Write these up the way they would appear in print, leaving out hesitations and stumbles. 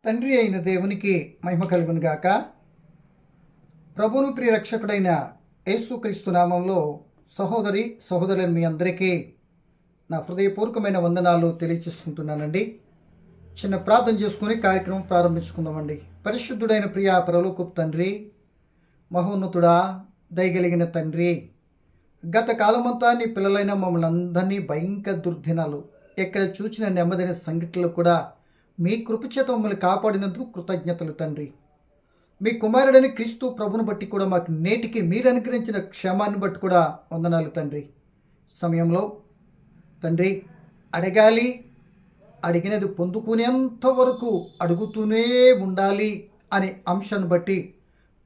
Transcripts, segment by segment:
తండ్రి అయిన దేవునికి మహిమ కలుగును గాక. ప్రభువును ప్రియ రక్షకుడైన యేసుక్రీస్తు నామంలో సహోదరి సహోదరులను మీ అందరికీ నా హృదయపూర్వకమైన వందనాలు తెలియచేసుకుంటున్నానండి. చిన్న ప్రార్థన చేసుకుని కార్యక్రమం ప్రారంభించుకుందామండి. పరిశుద్ధుడైన ప్రియ పరలోకపు తండ్రి, మహోన్నతుడా, దయగలిగిన తండ్రి, గత కాలమంతా నీ పిల్లలైన మమ్మల్ని అందరినీ భయంకర దుర్దినాలు ఎక్కడ చూచిన నెమ్మదిన సంఘటనలు కూడా మీ కృపచేత మమ్మల్ని కాపాడినందుకు కృతజ్ఞతలు తండ్రి. మీ కుమారుడని క్రీస్తు ప్రభుని బట్టి కూడా మాకు నేటికి మీరు అనుగ్రహించిన క్షేమాన్ని బట్టి కూడా వందనాలు తండ్రి. సమయంలో తండ్రి అడగాలి, అడిగినది పొందుకునేంత వరకు అడుగుతూనే ఉండాలి అనే అంశాన్ని బట్టి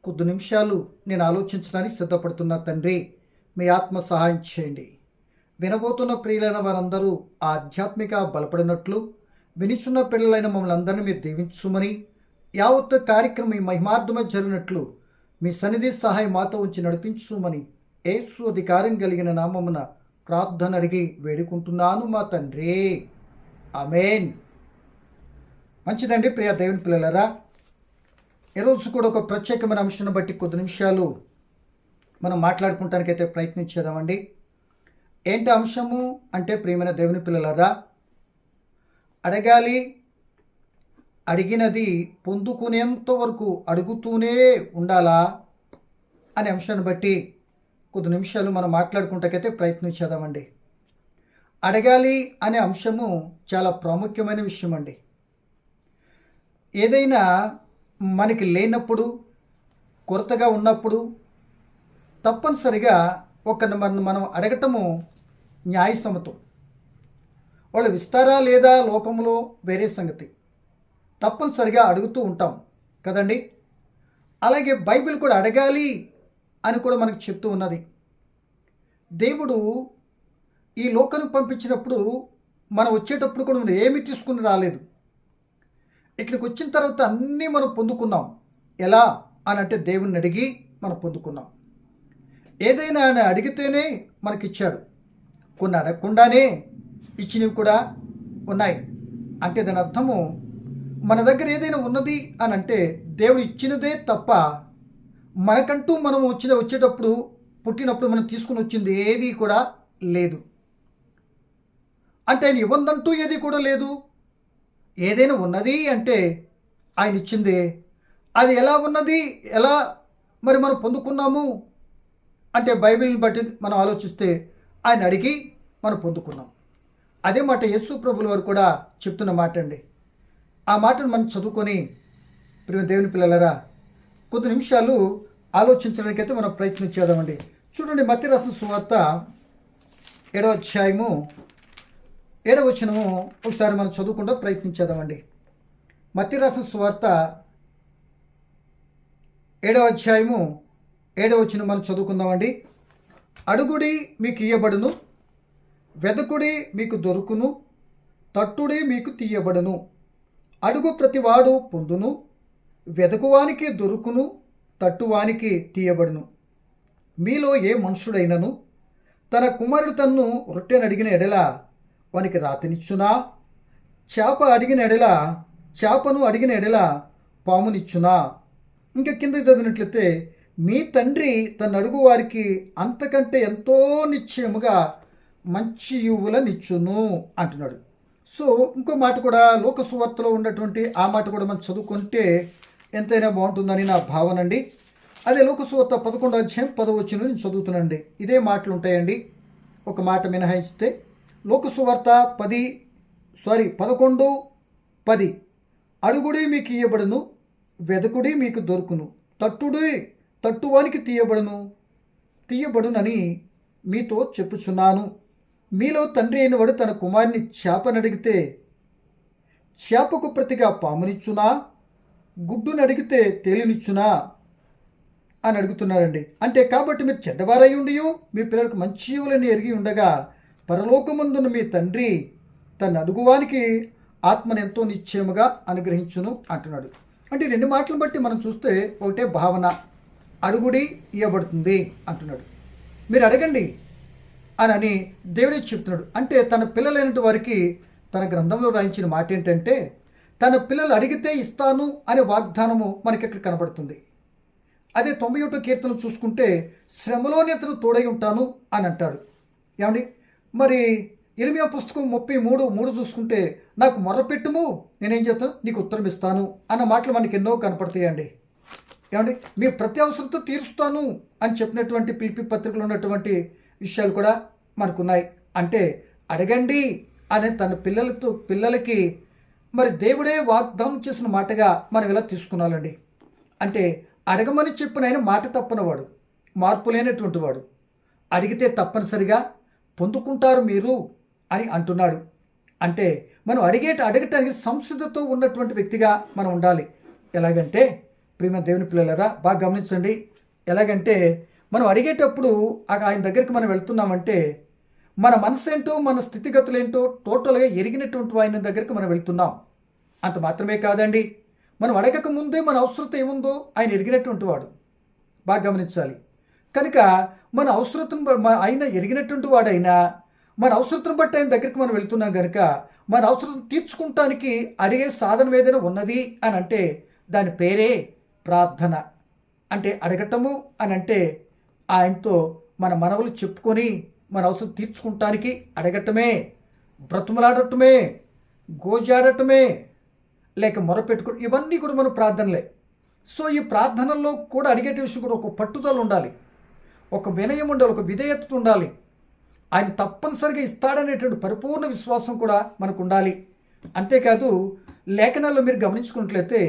కొద్ది నిమిషాలు నేను ఆలోచించడానికి సిద్ధపడుతున్నా తండ్రి. మీ ఆత్మ సహాయం చేయండి. వినబోతున్న ప్రియులైన వారందరూ ఆధ్యాత్మిక బలపడినట్లు, వినిచున్న పిల్లలైన మమ్మల్ని అందరినీ మీరు దీవించుమని, యావత్ కార్యక్రమం మీ మహిమార్థమై జరిగినట్లు మీ సన్నిధి సహాయం మాతో ఉంచి నడిపించుమని యేసు అధికారం కలిగిన నామమున ప్రార్థన అడిగి వేడుకుంటున్నాను మా తండ్రి. ఆమేన్. మంచిదండి ప్రియ దేవుని పిల్లలరా, ఈరోజు కూడా ఒక ప్రత్యేకమైన అంశాన్ని బట్టి కొద్ది నిమిషాలు మనం మాట్లాడుకుంటానికైతే ప్రయత్నించేద్దామండి. ఏంటి అంశము అంటే, ప్రియమైన దేవుని పిల్లలరా, అడగాలి, అడిగినది పొందుకునేంత వరకు అడుగుతూనే ఉండాలా అనే అంశాన్ని బట్టి కొద్ది నిమిషాలు మనం మాట్లాడుకుంటాకైతే ప్రయత్నించేద్దామండి. అడగాలి అనే అంశము చాలా ప్రాముఖ్యమైన విషయం అండి. ఏదైనా మనకి లేనప్పుడు, కొరతగా ఉన్నప్పుడు తప్పనిసరిగా మనం అడగటము న్యాయసమ్మతం. వాళ్ళు ఇస్తారా లేదా లోకంలో వేరే సంగతి. తప్పనిసరిగా అడుగుతూ ఉంటాం కదండి. అలాగే బైబిల్ కూడా అడగాలి అని కూడా మనకు చెప్తూ ఉన్నది. దేవుడు ఈ లోకానికి పంపించినప్పుడు మనం వచ్చేటప్పుడు కూడా మనం ఏమి తీసుకుని రాలేదు. ఇక్కడికి వచ్చిన తర్వాత అన్నీ మనం పొందుకున్నాం. ఎలా అని అంటే, దేవుణ్ణి అడిగి మనం పొందుకున్నాం. ఏదైనా ఆయన అడిగితేనే మనకిచ్చాడు. కొన్ని అడగకుండానే ఇచ్చినవి కూడా ఉన్నాయి. అంటే దాని అర్థము, మన దగ్గర ఏదైనా ఉన్నది అని అంటే దేవుడు ఇచ్చినదే తప్ప మనకంటూ మనం వచ్చేటప్పుడు పుట్టినప్పుడు మనం తీసుకుని వచ్చింది ఏది కూడా లేదు. అంటే ఆయన ఇవ్వందంటూ ఏది కూడా లేదు. ఏదైనా ఉన్నది అంటే ఆయన ఇచ్చిందే. అది ఎలా ఉన్నది, ఎలా మరి మనం పొందుకున్నాము అంటే, బైబిల్ని బట్టి మనం ఆలోచిస్తే ఆయన అడిగి మనం పొందుకున్నాం. అదే మాట యేసు ప్రభుల వారు కూడా చెప్తున్న మాట అండి. ఆ మాటను మనం చదువుకొని ప్రియ దేవుని పిల్లలరా కొద్ది నిమిషాలు ఆలోచించడానికైతే మనం ప్రయత్నం చేద్దామండి. చూడండి, మత్తయి రాసిన సువార్త 7వ అధ్యాయము 7వ వచనము ఒకసారి మనం చదువుకుంటూ ప్రయత్నించేద్దామండి. మత్తయి రాసిన సువార్త 7వ అధ్యాయము 7వ వచనం మనం చదువుకుందామండి. అడుగుడి మీకు ఇయ్యబడును, వెదకుడి మీకు దొరుకును, తట్టుడి మీకు తీయబడును. అడుగు ప్రతివాడు పొందును, వెదకువానికి దొరుకును, తట్టువానికి తీయబడును. మీలో ఏ మనుషుడైనను తన కుమారుడు తన్ను రొట్టెను అడిగిన ఎడల వానికి రాతినిచ్చునా? చేపను అడిగిన ఎడల పామునిచ్చునా? ఇంకా కింద చదివినట్లయితే, మీ తండ్రి తన అడుగు వారికి అంతకంటే ఎంతో నిశ్చయముగా మంచి యువులనిచ్చును అంటున్నాడు. సో ఇంకో మాట కూడా లోక సువార్తలో ఉన్నటువంటి ఆ మాట కూడా మనం చదువుకుంటే ఎంతైనా బాగుంటుందని నా భావన అండి. అదే లోక సువార్త 11వ అధ్యాయం 10వ వచనం నేను చదువుతున్నానండి. ఇదే మాటలు ఉంటాయండి, ఒక మాట మినహాయిస్తే. లోక సువార్త 11:10 అడుగుడి మీకు ఇయ్యబడును, వెదకుడి మీకు దొరుకును, తట్టువానికి తీయబడునని మీతో చెప్పుచున్నాను. మీలో తండ్రి అయిన వాడు తన కుమారుని చేపనడిగితే చేపకు ప్రతిగా పామునిచ్చునా? గుడ్డును అడిగితే తేలినిచ్చునా అని అడుగుతున్నారండి. అంటే కాబట్టి మీరు చెడ్డవారై ఉండి మీ పిల్లలకు మంచి యువులని ఎరిగి ఉండగా పరలోకమందున మీ తండ్రి తన అడుగువానికి ఆత్మను ఎంతో నిశ్చయముగా అనుగ్రహించును అంటున్నాడు. అంటే రెండు మాటలను బట్టి మనం చూస్తే ఒకటే భావన, అడుగుడి ఇవ్వబడుతుంది అంటున్నాడు. మీరు అడగండి అని దేవుడే చెప్తున్నాడు. అంటే తన పిల్లలైన వారికి తన గ్రంథంలో రాయించిన మాట ఏంటంటే, తన పిల్లలు అడిగితే ఇస్తాను అనే వాగ్దానము మనకి ఇక్కడ కనబడుతుంది. అదే 91 కీర్తన చూసుకుంటే శ్రమలోని అతను తోడై ఉంటాను అని అంటాడు. ఏమండి, మరి ఇర్మియా పుస్తకం 33:3 చూసుకుంటే నాకు మొర్రపెట్టుము, నేనేం చేస్తాను, నీకు ఉత్తరం ఇస్తాను అన్న మాటలు మనకి ఎన్నో కనపడతాయండి. ఏమండి, మీ ప్రతి అవసరత తీరుస్తాను అని చెప్పినటువంటి పిలిపి పత్రికలో ఉన్నటువంటి విషయాలు కూడా మనకున్నాయి. అంటే అడగండి అనే తన పిల్లలకి మరి దేవుడే వాగ్దానం చేసిన మాటగా మనం ఇలా తీసుకున్నాలండి. అంటే అడగమని చెప్పిన ఆయన మాట తప్పనివాడు, మార్పు లేనటువంటి వాడు. అడిగితే తప్పనిసరిగా పొందుకుంటారు మీరు అని అంటున్నాడు. అంటే మనం అడగటానికి సంసిద్ధతో ఉన్నటువంటి వ్యక్తిగా మనం ఉండాలి. ఎలాగంటే ప్రియమైన దేవుని పిల్లలరా బాగా గమనించండి. ఎలాగంటే మనం అడిగేటప్పుడు ఆయన దగ్గరికి మనం వెళ్తున్నామంటే మన మనసు ఏంటో మన స్థితిగతులు ఏంటో టోటల్గా ఎరిగినటువంటి ఆయన దగ్గరికి మనం వెళ్తున్నాం. అంత మాత్రమే కాదండి, మనం అడగక ముందే మన అవసరత ఏముందో ఆయన ఎరిగినటువంటి వాడు. బాగా గమనించాలి. కనుక మన అవసరతను ఆయన ఎరిగినటువంటి వాడైనా మన అవసరతను బట్టి ఆయన దగ్గరికి మనం వెళ్తున్నాం కనుక మన అవసరం తీర్చుకుంటానికి అడిగే సాధనం ఏదైనా ఉన్నది అని అంటే దాని పేరే ప్రార్థన. అంటే అడగటము అని అంటే ఆయనతో మన మనవులు చెప్పుకొని మన అవసరం తీర్చుకుంటానికి అడగటమే, బ్రతుమలాడటమే, గోజాడటమే, లేక మొరపెట్టుకోవడం, ఇవన్నీ కూడా మన ప్రార్థనలే. సో ఈ ప్రార్థనల్లో కూడా అడిగేట విషయం కూడా ఒక పట్టుదల ఉండాలి, ఒక వినయం ఉండాలి, ఒక విధేయత ఉండాలి. ఆయన తప్పనిసరిగా ఇస్తాడనేటువంటి పరిపూర్ణ విశ్వాసం కూడా మనకు ఉండాలి. అంతేకాదు లేఖనాల్లో మీరు గమనించుకున్నట్లయితే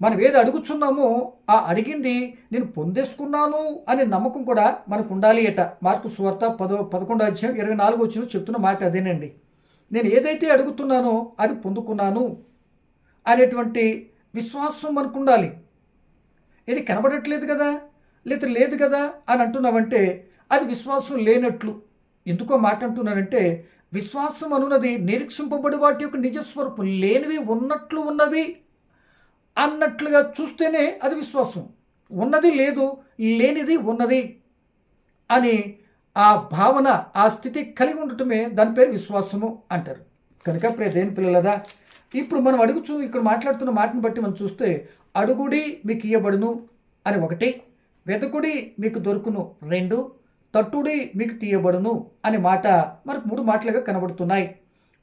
మనం ఏది అడుగుతున్నామో ఆ అడిగింది నేను పొందేసుకున్నాను అనే నమ్మకం కూడా మనకు ఉండాలి అట. మార్కు సువార్త 11:24 చెప్తున్న మాట అదేనండి. నేను ఏదైతే అడుగుతున్నానో అది పొందుకున్నాను అనేటువంటి విశ్వాసం మనకు ఉండాలి. ఇది కనబడట్లేదు కదా, లేదు కదా అని అంటున్నామంటే అది విశ్వాసం లేనట్లు. ఎందుకో మాట అంటున్నానంటే విశ్వాసం అనున్నది నిరీక్షింపబడి వాటి యొక్క నిజస్వరూపం, లేనివి ఉన్నట్లు ఉన్నవి అన్నట్లుగా చూస్తేనే అది విశ్వాసం. ఉన్నది లేదు, లేనిది ఉన్నది అని ఆ భావన, ఆ స్థితి కలిగి ఉండటమే దాని పేరు విశ్వాసము అంటారు. కనుక దేని పిల్లలదా, ఇప్పుడు మనం ఇక్కడ మాట్లాడుతున్న మాటను బట్టి మనం చూస్తే అడుగుడి మీకు ఇయ్యబడును అని 1, వెతుకుడి మీకు దొరుకును 2, తట్టుడి మీకు తీయబడును అనే మాట మనకు 3 మాటలుగా కనబడుతున్నాయి.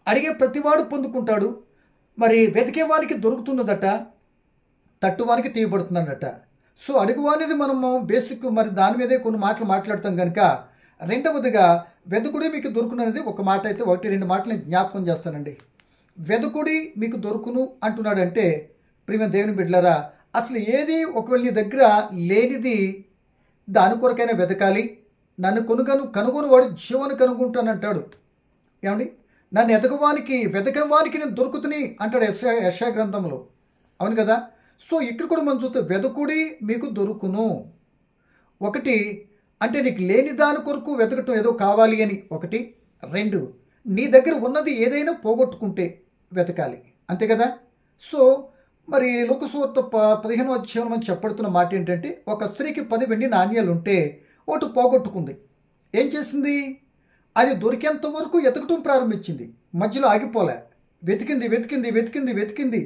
అడిగే ప్రతివాడు పొందుకుంటాడు, మరి వెతికేవానికి దొరుకుతున్నదట, తట్టువానికి తీయబడుతుందన్నట. సో అడుగువానిది మనము బేసిక్ మరి దాని మీదే కొన్ని మాటలు మాట్లాడతాం కనుక రెండవదిగా వెతుకుడి మీకు దొరుకును అనేది ఒక మాట అయితే 1-2 మాటలు నేను జ్ఞాపకం చేస్తానండి. వెతుకుడి మీకు దొరుకును అంటున్నాడంటే ప్రియమైన దేవుని బిడ్డలారా, అసలు ఏది ఒకవేళ నీ దగ్గర లేనిది దాని కొరకైనా వెతకాలి. నన్ను కనుగొని వాడు జీవాన్ని కనుగొంటానంటాడు. ఏమండి, నన్ను వెతకని వానికి నేను దొరుకుతుని అంటాడు యెషయా గ్రంథంలో. అవును కదా. సో ఇక్కడ కూడా మనం చూస్తే వెతుకుడి మీకు దొరుకును. 1 అంటే నీకు లేని దాని కొరకు వెతకటం ఏదో కావాలి అని 1, 2 నీ దగ్గర ఉన్నది ఏదైనా పోగొట్టుకుంటే వెతకాలి, అంతే కదా. సో మరి లూకా సువార్త 15వ అధ్యాయం మనం చెప్పడుతున్న మాట ఏంటంటే ఒక స్త్రీకి 10 వెండి నాణ్యాలు ఉంటే ఒకటి పోగొట్టుకుంది. ఏం చేసింది, అది దొరికేంత వరకు వెతకటం ప్రారంభించింది, మధ్యలో ఆగిపోలే. వెతికింది.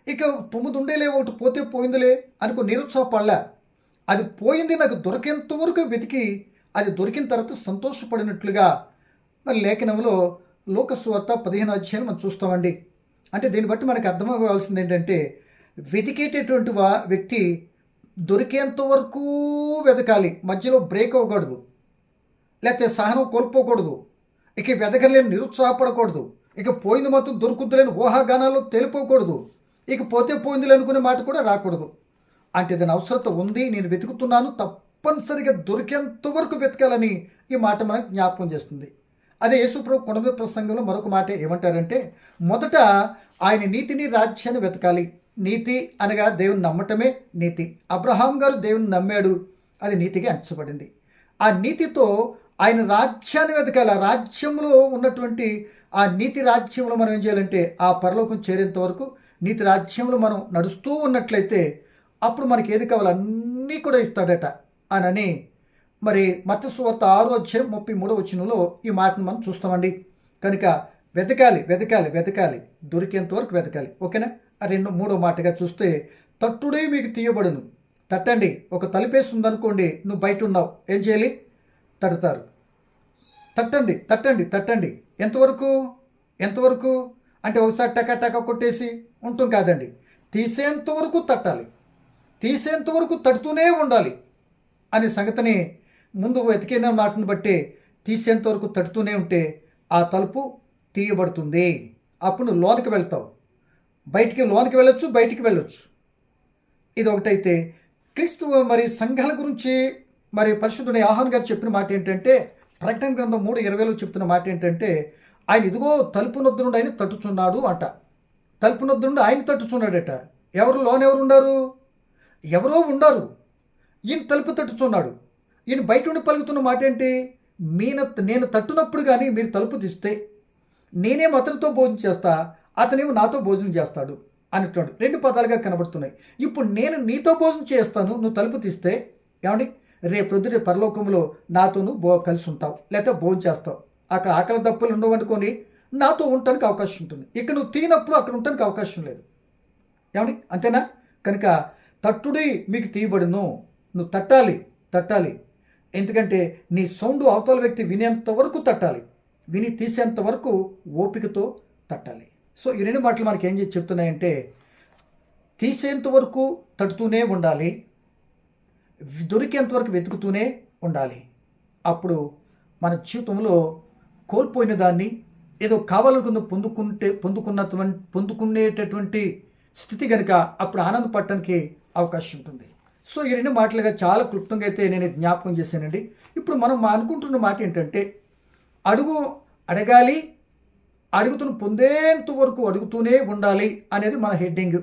ఇక 9 ఉండేలే, ఒకటి పోతే పోయిందిలే అనుకో నిరుత్సాహపడలే. అది పోయింది, నాకు దొరికేంత వరకు వెతికి అది దొరికిన తర్వాత సంతోషపడినట్లుగా మరి లేఖనంలో లూకా సువార్త 15వ అధ్యాయం మనం చూస్తామండి. అంటే దీన్ని బట్టి మనకు అర్థమవ్వాల్సింది ఏంటంటే వెతికేటటువంటి వ్యక్తి దొరికేంత వరకు వెతకాలి, మధ్యలో బ్రేక్ అవ్వకూడదు, లేకపోతే సహనం కోల్పోకూడదు, ఇక వెతకలేని నిరుత్సాహపడకూడదు, ఇక పోయింది మాత్రం దొరుకుతులేని ఊహాగానాల్లో తేలిపోకూడదు, ఇక పోతే పోయిందిలే అనుకునే మాట కూడా రాకూడదు. అంటే దాని అవసరత ఉంది, నేను వెతుకుతున్నాను, తప్పనిసరిగా దొరికేంత వరకు వెతకాలని ఈ మాట మనకు జ్ఞాపకం చేస్తుంది. అదే యేసుప్రభు కొండ మీద ప్రసంగంలో మరొక మాట ఏమంటారంటే మొదట ఆయన నీతిని రాజ్యాన్ని వెతకాలి. నీతి అనగా దేవుని నమ్మటమే నీతి. అబ్రహాం గారు దేవుని నమ్మాడు, అది నీతిగా ఎంచబడింది. ఆ నీతితో ఆయన రాజ్యాన్ని వెతకాలి. ఆ రాజ్యంలో ఉన్నటువంటి ఆ నీతి రాజ్యంలో మనం ఏం చేయాలంటే ఆ పరలోకం చేరేంత వరకు నీతి రాజ్యంలో మనం నడుస్తూ ఉన్నట్లయితే అప్పుడు మనకి ఏది కావాలో అన్నీ కూడా ఇస్తాడట అని మరి మత్తయి సువార్త 6:33 ఈ మాటను మనం చూస్తామండి. కనుక వెతకాలి, దొరికేంత వరకు వెతకాలి. ఓకేనా. మూడో మాటగా చూస్తే తట్టుడే మీకు తీయబడును. తట్టండి. ఒక తలుపేసి ఉందనుకోండి, నువ్వు బయట ఉన్నావు, ఏం చేయాలి? తడతారు. తట్టండి, తట్టండి, తట్టండి. ఎంతవరకు? ఎంతవరకు అంటే ఒకసారి టక టక కొట్టేసి ఉంటాం కాదండి. తీసేంత వరకు తట్టాలి, తీసేంత వరకు తడుతూనే ఉండాలి అనే సంగతిని ముందు వెతికిన మాటను బట్టి తీసేంత వరకు తడుతూనే ఉంటే ఆ తలుపు తీయబడుతుంది. అప్పుడు నువ్వు లోనికి వెళ్తావు. లోనికి వెళ్ళొచ్చు, బయటికి వెళ్ళొచ్చు. ఇది ఒకటైతే క్రీస్తు మరి సంఘాల గురించి మరి పరిశుద్ధుని యోహాను గారు చెప్పిన మాట ఏంటంటే, ప్రకటన గ్రంథం 3:20లో చెప్తున్న మాట ఏంటంటే, ఆయన ఇదిగో తలుపు నొద్ద నుండి ఆయన తట్టుచున్నాడు అంట. తలుపు నొద్ద నుండి ఆయన తట్టుచున్నాడట. ఎవరు ఉండారు? ఎవరో ఉండారు. ఈయన తలుపు తట్టుచున్నాడు. ఈయన బయట నుండి పలుకుతున్న మాట ఏంటి? నేను తట్టునప్పుడు కానీ మీరు తలుపు తీస్తే నేనేం అతనితో భోజనం చేస్తా, అతనేమో నాతో భోజనం చేస్తాడు అనేటువంటి 2 పదాలుగా కనబడుతున్నాయి. ఇప్పుడు నేను నీతో భోజనం చేస్తాను, నువ్వు తలుపు తీస్తే ఏమండి, రేపొద్దున పరలోకంలో నాతోను కలిసి ఉంటావు, లేకపోతే భోజనం చేస్తావు. అక్కడ ఆకలి దప్పులు ఉండవు అనుకొని నాతో ఉండటానికి అవకాశం ఉంటుంది. ఇక్కడ నువ్వు తీనప్పుడు అక్కడ ఉండటానికి అవకాశం లేదు. ఏమండి, అంతేనా? కనుక తట్టుడి మీకు తీయబడును. నువ్వు తట్టాలి, తట్టాలి. ఎందుకంటే నీ సౌండ్ అవతల వ్యక్తి వినేంత వరకు తట్టాలి, విని తీసేంత వరకు ఓపికతో తట్టాలి. సో ఈ 2 మాటలు మనకి ఏం చేసి చెప్తున్నాయంటే, తీసేంత వరకు తట్టుతూనే ఉండాలి, దొరికేంత వరకు వెతుకుతూనే ఉండాలి. అప్పుడు మన జీవితంలో కోల్పోయిన దాన్ని ఏదో కావాలనుకున్న పొందుకునేటటువంటి స్థితి కనుక అప్పుడు ఆనందపడటానికి అవకాశం ఉంటుంది. సో ఈ 2 మాటలుగా చాలా క్లుప్తంగా అయితే నేను జ్ఞాపకం చేశానండి. ఇప్పుడు మనం అనుకుంటున్న మాట ఏంటంటే, అడగాలి, అడుగుతున్న పొందేంత వరకు అడుగుతూనే ఉండాలి అనేది మన హెడ్డింగ్.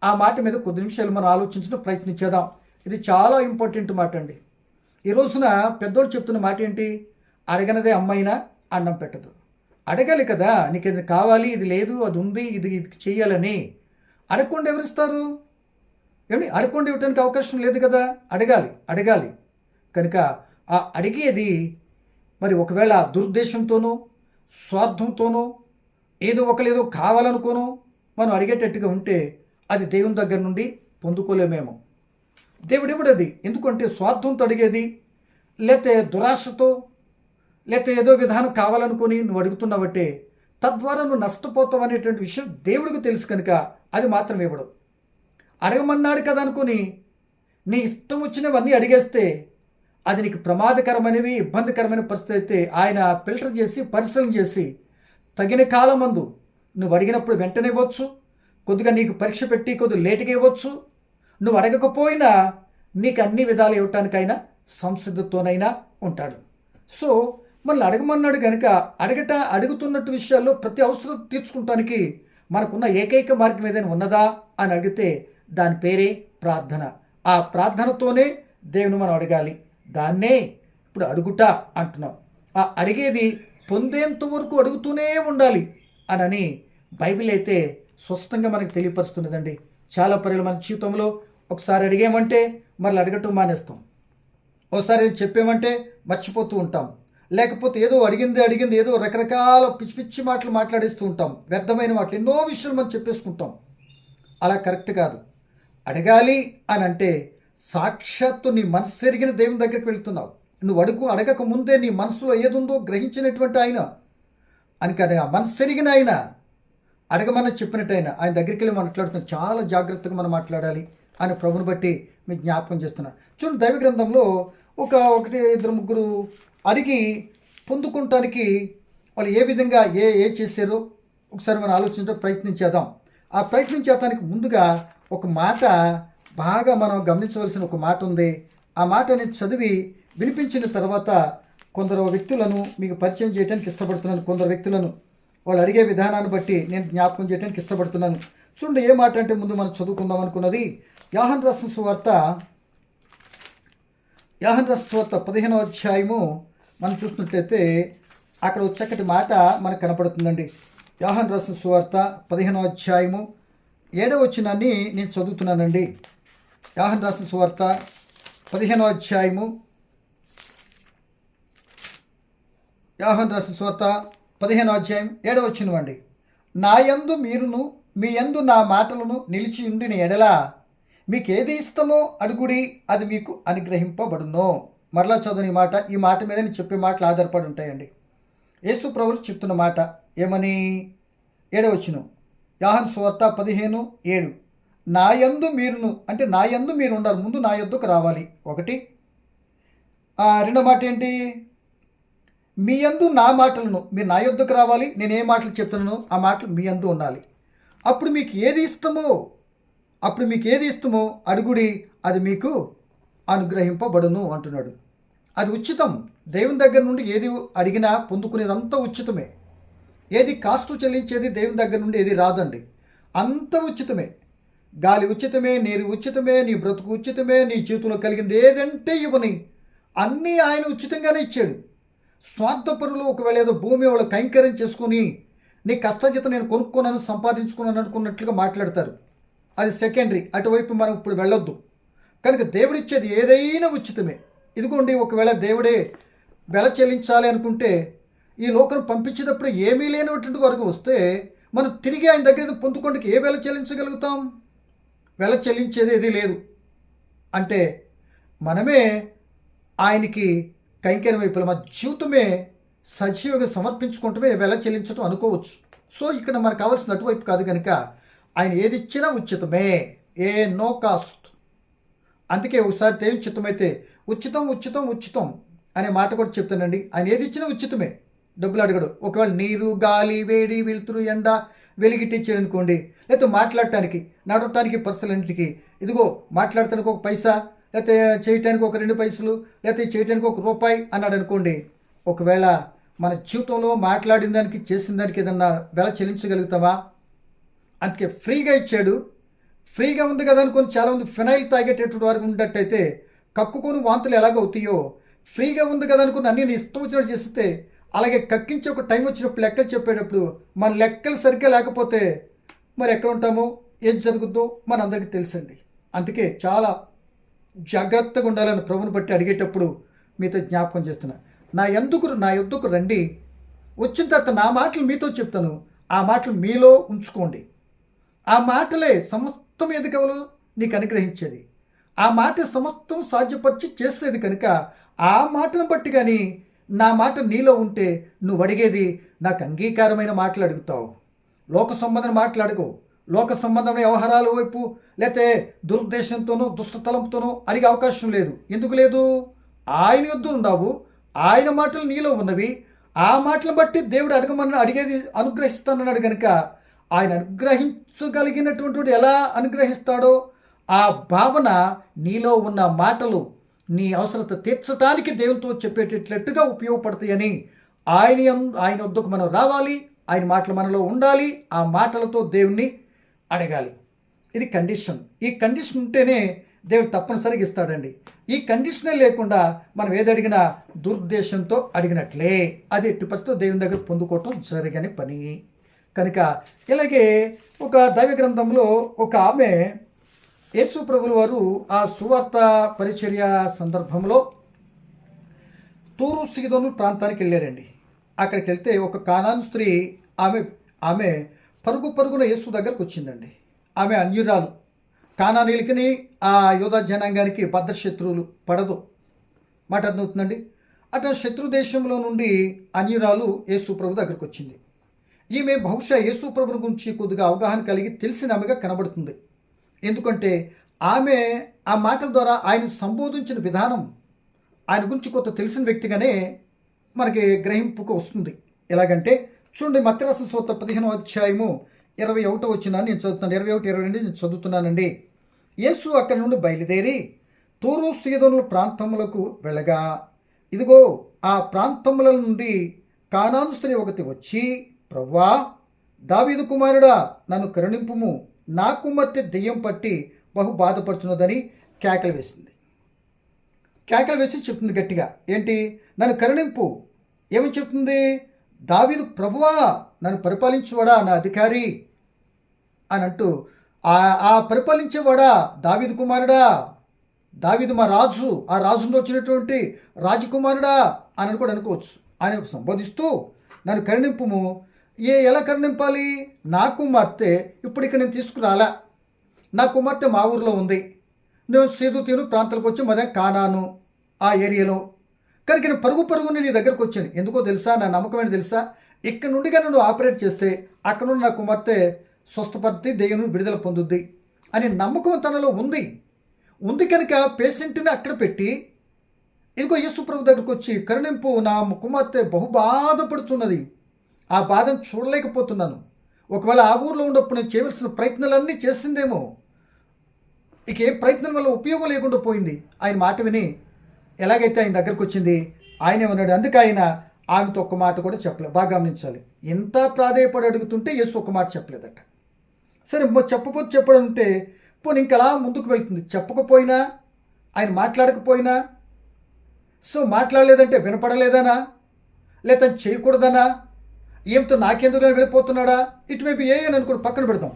ఆ మాట మీద కొద్ది నిమిషాలు మనం ఆలోచించడం ప్రయత్నించేద్దాం. ఇది చాలా ఇంపార్టెంట్ మాట అండి. ఈ రోజున పెద్దోళ్ళు చెప్తున్న మాట ఏంటి? అడగనదే అమ్మైనా అన్నం పెట్టదు. అడగాలి కదా, నీకు ఇది కావాలి, ఇది లేదు, అది ఉంది, ఇది చేయాలని. అడగకుండా ఎవరిస్తారు? ఏమండి, అడగకుండా ఇవ్వడానికి అవకాశం లేదు కదా. అడగాలి. కనుక ఆ అడిగేది మరి ఒకవేళ దురుద్దేశంతోనో స్వార్థంతోనో ఏదో కావాలనుకోనో మనం అడిగేటట్టుగా ఉంటే అది దేవుని దగ్గర నుండి పొందుకోలేమేమో. దేవుడు ఇవ్వడది. ఎందుకంటే స్వార్థంతో అడిగేది, లేతే దురాశతో, లేతే ఏదో విధానం కావాలనుకొని నువ్వు అడుగుతున్నావంటే తద్వారా నువ్వు నష్టపోతావు అనేటువంటి విషయం దేవుడికి తెలుసు. కనుక అది మాత్రం ఇవ్వడు. అడగమన్నాడు కదా అనుకుని నీ ఇష్టం వచ్చినవన్నీ అడిగేస్తే అది నీకు ప్రమాదకరమైనవి, ఇబ్బందికరమైన పరిస్థితి అయితే ఆయన ఫిల్టర్ చేసి పరిశీలన చేసి తగిన కాలం మందు నువ్వు అడిగినప్పుడు వెంటనే ఇవ్వచ్చు, కొద్దిగా నీకు పరీక్ష పెట్టి కొద్దిగా లేటుగా ఇవ్వచ్చు. నువ్వు అడగకపోయినా నీకు అన్ని విధాలు ఇవ్వటానికైనా సంసిద్ధతోనైనా ఉంటాడు. సో మనల్ని అడగమన్నాడు కనుక అడుగుతున్నట్టు విషయాల్లో ప్రతి అవసరం తీర్చుకుంటానికి మనకున్న ఏకైక మార్గం ఏదైనా ఉన్నదా అని అడిగితే దాని పేరే ప్రార్థన. ఆ ప్రార్థనతోనే దేవుని మనం అడగాలి. దాన్నే ఇప్పుడు అడుగుట అంటున్నాం. ఆ అడిగేది పొందేంత వరకు అడుగుతూనే ఉండాలి అని బైబిల్ అయితే స్పష్టంగా మనకు తెలియపరుస్తున్నదండి. చాలా పర్యాలు మన జీవితంలో ఒకసారి అడిగామంటే మళ్ళీ అడగటం మానేస్తాం, ఒకసారి చెప్పామంటే మర్చిపోతూ ఉంటాం, లేకపోతే ఏదో అడిగింది ఏదో రకరకాల పిచ్చి మాటలు మాట్లాడేస్తూ ఉంటాం, వ్యర్థమైన మాటలు ఎన్నో విషయాలు మనం చెప్పేసుకుంటాం. అలా కరెక్ట్ కాదు. అడగాలి అని అంటే సాక్షాత్తు నీ మనసు ఎరిగిన దేవుని దగ్గరికి వెళ్తున్నావు. నువ్వు అడగక ముందే నీ మనసులో ఏదుందో గ్రహించినటువంటి ఆయన అని కానీ ఆ మనసు ఎరిగిన ఆయన అడగమని చెప్పినట్టు ఆయన దగ్గరికి వెళ్ళి మాట్లాడుతున్నాం. చాలా జాగ్రత్తగా మనం మాట్లాడాలి అని ప్రభుని బట్టి మీకు జ్ఞాపకం చేస్తున్నా. చూడండి, దైవ గ్రంథంలో ఒకటి ఇద్దరు ముగ్గురు అడిగి పొందుకోవటానికి వాళ్ళు ఏ విధంగా ఏ చేశారో ఒకసారి మనం ఆలోచించడం ప్రయత్నించేద్దాం. ఆ ప్రయత్నించేదానికి ముందుగా ఒక మాట బాగా మనం గమనించవలసిన ఒక మాట ఉంది. ఆ మాటని చదివి వినిపించిన తర్వాత కొందరు వ్యక్తులను మీకు పరిచయం చేయడానికి ఇష్టపడుతున్నాను. కొందరు వ్యక్తులను వాళ్ళు అడిగే విధానాన్ని బట్టి నేను జ్ఞాపకం చేయడానికి ఇష్టపడుతున్నాను. చూడండి, ఏ మాట అంటే ముందు మనం చదువుకుందాం అనుకున్నది యోహాను రాసిన సువార్త 15వ అధ్యాయము మనం చూసినట్లయితే అక్కడ చక్కటి మాట మనకు కనపడుతుందండి. యోహాను రాసిన సువార్త 15వ అధ్యాయము 7వ వచనాన్ని నేను చదువుతున్నానండి. యోహాను రాసిన సువార్త 15వ అధ్యాయము 7వ వచనం అండి. నా యందు మీరును మీ యందు నా మాటలను నిలిచి ఉండిన ఎడల మీకేది ఇష్టమో అడుగుడి, అది మీకు అనుగ్రహింపబడును. మరలా చదువుని మాట, ఈ మాట మీద నేను చెప్పే మాటలు ఆధారపడి ఉంటాయండి. యేసు ప్రభువు చెప్తున్న మాట ఏమని? 7వ వచనం, యోహాను సువార్త 15:7. నా యందు మీరును, అంటే నా యందు మీరు ఉండాలి, ముందు నా యొద్దకు రావాలి ఒకటి. రెండో మాట ఏంటి? మీ యందు నా మాటలను, మీరు నా యొద్దకు రావాలి, నేను ఏ మాటలు చెప్తున్నానో ఆ మాటలు మీ యందు ఉండాలి. అప్పుడు మీకు ఏది ఇష్టమో అడుగుడి, అది మీకు అనుగ్రహింపబడును అంటున్నాడు. అది ఉచితం. దేవుని దగ్గర నుండి ఏది అడిగినా పొందుకునేదంతా ఉచితమే. ఏది కాస్ట్ చెల్లించేది దేవుని దగ్గర నుండి ఏది రాదండి, అంత ఉచితమే. గాలి ఉచితమే, నీరు ఉచితమే, నీ బ్రతుకు ఉచితమే, నీ జీవితంలో కలిగింది ఏదంటే ఇవ్వని అన్నీ ఆయన ఉచితంగానే ఇచ్చాడు. స్వార్థపరులు ఒకవేళ ఏదో భూమి వాళ్ళు కైంకర్యం చేసుకుని నీ కష్టజీతం నేను కొనుక్కున్నాను, సంపాదించుకున్నాను అనుకున్నట్లుగా మాట్లాడతారు. అది సెకండరీ, అటువైపు మనం ఇప్పుడు వెళ్ళొద్దు. కనుక దేవుడిచ్చేది ఏదైనా ఉచితమే. ఇదిగోండి, ఒకవేళ దేవుడే వెల చెల్లించాలి అనుకుంటే ఈ లోకం పంపించేటప్పుడు ఏమీ లేనటువంటి వరకు వస్తే మనం తిరిగి ఆయన దగ్గర పొందుకోవడానికి ఏ వెల చెల్లించగలుగుతాం? వెల చెల్లించేది ఏదీ లేదు. అంటే మనమే ఆయనకి కైంకర్యం వైపుల మా జీవితమే సజీవంగా సమర్పించుకుంటమే వెల చెల్లించడం అనుకోవచ్చు. సో ఇక్కడ మనకు కావాల్సిన అటువైపు కాదు. కనుక ఆయన ఏది ఇచ్చినా ఉచితమే, నో కాస్ట్. అందుకే ఒకసారి దేవుని చిత్తమైతే ఉచితం ఉచితం ఉచితం అనే మాట కూడా చెప్తానండి. ఆయన ఏది ఇచ్చినా ఉచితమే, డబ్బులు అడగడు. ఒకవేళ నీరు, గాలి, వేడి, వెలుతురు, ఎండ వెలిగిట్టించాడు అనుకోండి, లేకపోతే మాట్లాడటానికి, నడవటానికి, పరిస్థితులన్నింటికి, ఇదిగో మాట్లాడటానికి ఒక పైసా, లేకపోతే చేయటానికి ఒక 2 పైసలు, లేకపోతే చేయటానికి ₹1 అన్నాడు అనుకోండి. ఒకవేళ మన జీవితంలో మాట్లాడిన దానికి, చేసిన దానికి ఏదన్నా వెల చెల్లించగలుగుతామా? అందుకే ఫ్రీగా ఇచ్చాడు. ఫ్రీగా ఉంది కదా అనుకొని చాలామంది ఫినాయిల్ తాగేటటువంటి వారికి ఉన్నట్టయితే కక్కుకొని వాంతులు ఎలాగవుతాయో, ఫ్రీగా ఉంది కదా అనుకుని అన్నీ ఇష్టం వచ్చినట్టు చేస్తే అలాగే కక్కించి ఒక టైం వచ్చినప్పుడు లెక్కలు చెప్పేటప్పుడు మన లెక్కలు సరిగ్గా లేకపోతే మరి ఎక్కడ ఉంటామో, ఏం జరుగుద్దో మన అందరికీ తెలుసండి. అందుకే చాలా జాగ్రత్తగా ఉండాలని ప్రభుని బట్టి అడిగేటప్పుడు మీతో జ్ఞాపకం చేస్తున్నా. నా యొద్దకు రండి, వచ్చిన తర్వాత నా మాటలు మీతో చెప్తాను, ఆ మాటలు మీలో ఉంచుకోండి. ఆ మాటలే సమస్తం ఎదుకవలు నీకు అనుగ్రహించేది. ఆ మాట సమస్తం సాధ్యపరిచి చేసేది. కనుక ఆ మాటను బట్టి కానీ నా మాట నీలో ఉంటే నువ్వు అడిగేది నాకు అంగీకారమైన మాటలు అడుగుతావు. లోక సంబంధమైన మాటలు అడుగు. లోక సంబంధమైన వ్యవహారాల వైపు లేకపోతే దురుద్దేశంతోనో దుష్టతలంతోనో అడిగే అవకాశం లేదు. ఎందుకు లేదు? ఆయన యొద్ద ఉన్నావు, ఆయన మాటలు నీలో ఉన్నవి. ఆ మాటలు బట్టి దేవుడు అడిగేది అనుగ్రహిస్తానన్నాడు. కనుక ఆయన అనుగ్రహించగలిగినటువంటి ఎలా అనుగ్రహిస్తాడో ఆ భావన నీలో ఉన్న మాటలు నీ అవసరత తీర్చడానికి దేవునితో చెప్పేటట్లుగా ఉపయోగపడతాయని ఆయన వద్దకు మనం రావాలి. ఆయన మాటలు మనలో ఉండాలి. ఆ మాటలతో దేవుణ్ణి అడగాలి. ఇది కండిషన్. ఈ కండిషన్ ఉంటేనే దేవుడు తప్పనిసరిగా ఇస్తాడండి. ఈ కండిషనే లేకుండా మనం ఏదడిగినా దురుద్దేశంతో అడిగినట్లే. అది ఎట్టి పరిస్థితితో దేవుని దగ్గర పొందుకోవటం జరగని పని. కనుక ఇలాగే ఒక దైవ గ్రంథంలో ఒక ఆమె యేసు ప్రభుల వారు ఆ సువార్త పరిచర్య సందర్భంలో తూరు సీదోను ప్రాంతానికి వెళ్ళారండి. అక్కడికి వెళ్తే ఒక కానాను స్త్రీ ఆమె పరుగున యేసు దగ్గరకు వచ్చిందండి. ఆమె అన్యురాలు. కానానీలకి ఆ యోధా జనాంగానికి బద్ధశత్రువులు పడదు మాట అర్థమవుతుందండి. అటు శత్రు దేశంలో నుండి అన్యురాలు యేసు ప్రభు దగ్గరకు వచ్చింది. ఈమె బహుశా యేసు ప్రభుని గురించి కొద్దిగా అవగాహన కలిగి తెలిసిన ఆమెగా కనబడుతుంది. ఎందుకంటే ఆమె ఆ మాటల ద్వారా ఆయన సంబోధించిన విధానం, ఆయన గురించి కొంత తెలిసిన వ్యక్తిగానే మనకి గ్రహింపుకు వస్తుంది. ఎలాగంటే చూడండి, మత్తయి రాసిన సువార్త 15వ అధ్యాయము 21వ వచనాన్ని నేను చదువుతున్నాను. 21-22 నేను చదువుతున్నానండి. యేసు అక్కడి నుండి బయలుదేరి తూరు సీదోను ప్రాంతములకు వెళ్ళగా, ఇదిగో ఆ ప్రాంతముల నుండి కానాను స్త్రీ ఒకటి వచ్చి, ప్రభువా, దావీదు కుమారుడా, నన్ను కరుణింపుము, నా కుమార్తె దెయ్యం పట్టి బహు బాధపడుతున్నదని కేకలు వేసి చెప్తుంది గట్టిగా. ఏంటి? నన్ను కరుణింపు. ఏమని చెప్తుంది? దావీదు, ప్రభువా, నన్ను పరిపాలించేవాడా, నా అధికారి అని అంటూ, ఆ పరిపాలించేవాడా, దావీదు కుమారుడా, దావీదు మా రాజు, ఆ రాజులో వచ్చినటువంటి రాజకుమారుడా అని కూడా అనుకోవచ్చు. ఆయన సంబోధిస్తూ నన్ను కరుణింపుము, ఎలా కరుణింపాలి? నా కుమార్తె ఇప్పుడు ఇక్కడ నేను తీసుకురాలా. నా కుమార్తె మా ఊర్లో ఉంది. నేను సీదు ప్రాంతాలకు వచ్చి మదే కానాను ఆ ఏరియాలో. కనుక నేను పరుగుని నీ దగ్గరకు వచ్చాను. ఎందుకో తెలుసా? నా నమ్మకం ఏంటి తెలుసా? ఇక్కడ నుండిగా నువ్వు ఆపరేట్ చేస్తే అక్కడ నుండి నా కుమార్తె స్వస్థపడి దేవుని విడుదల పొందుద్ది అనే నమ్మకం తనలో ఉంది కనుక పేషెంట్ని అక్కడ పెట్టి ఇదిగో యేసు ప్రభు దగ్గరకు వచ్చి, కరుణింపు, నా కుమార్తె బహు బాధపడుతున్నది, ఆ బాధను చూడలేకపోతున్నాను. ఒకవేళ ఆ ఊర్లో ఉన్నప్పుడు నేను చేయవలసిన ప్రయత్నాలన్నీ చేసిందేమో, ఇక ఏ ప్రయత్నం వల్ల ఉపయోగం లేకుండా పోయింది. ఆయన మాట విని ఎలాగైతే ఆయన దగ్గరకు వచ్చింది, ఆయన ఏమన్నాడు? అందుకే ఆయన ఆమెతో ఒక్క మాట కూడా చెప్పలేదు. బాగా గమనించాలి. ఎంత ప్రాధేయపడి అడుగుతుంటే యేసు ఒక్క మాట చెప్పలేదట. సరే, చెప్పకపోతే చెప్పడం ఉంటే పోనీ ఇంకలా ముందుకు వెళ్తుంది. చెప్పకపోయినా, ఆయన మాట్లాడకపోయినా, సో మాట్లాడలేదంటే వినపడలేదనా, లేదా చేయకూడదనా, ఏమితో నాకెందుకు వెళ్ళిపోతున్నాడా, ఇటు వైపు ఏ అని అనుకోండి, పక్కన పెడతాం.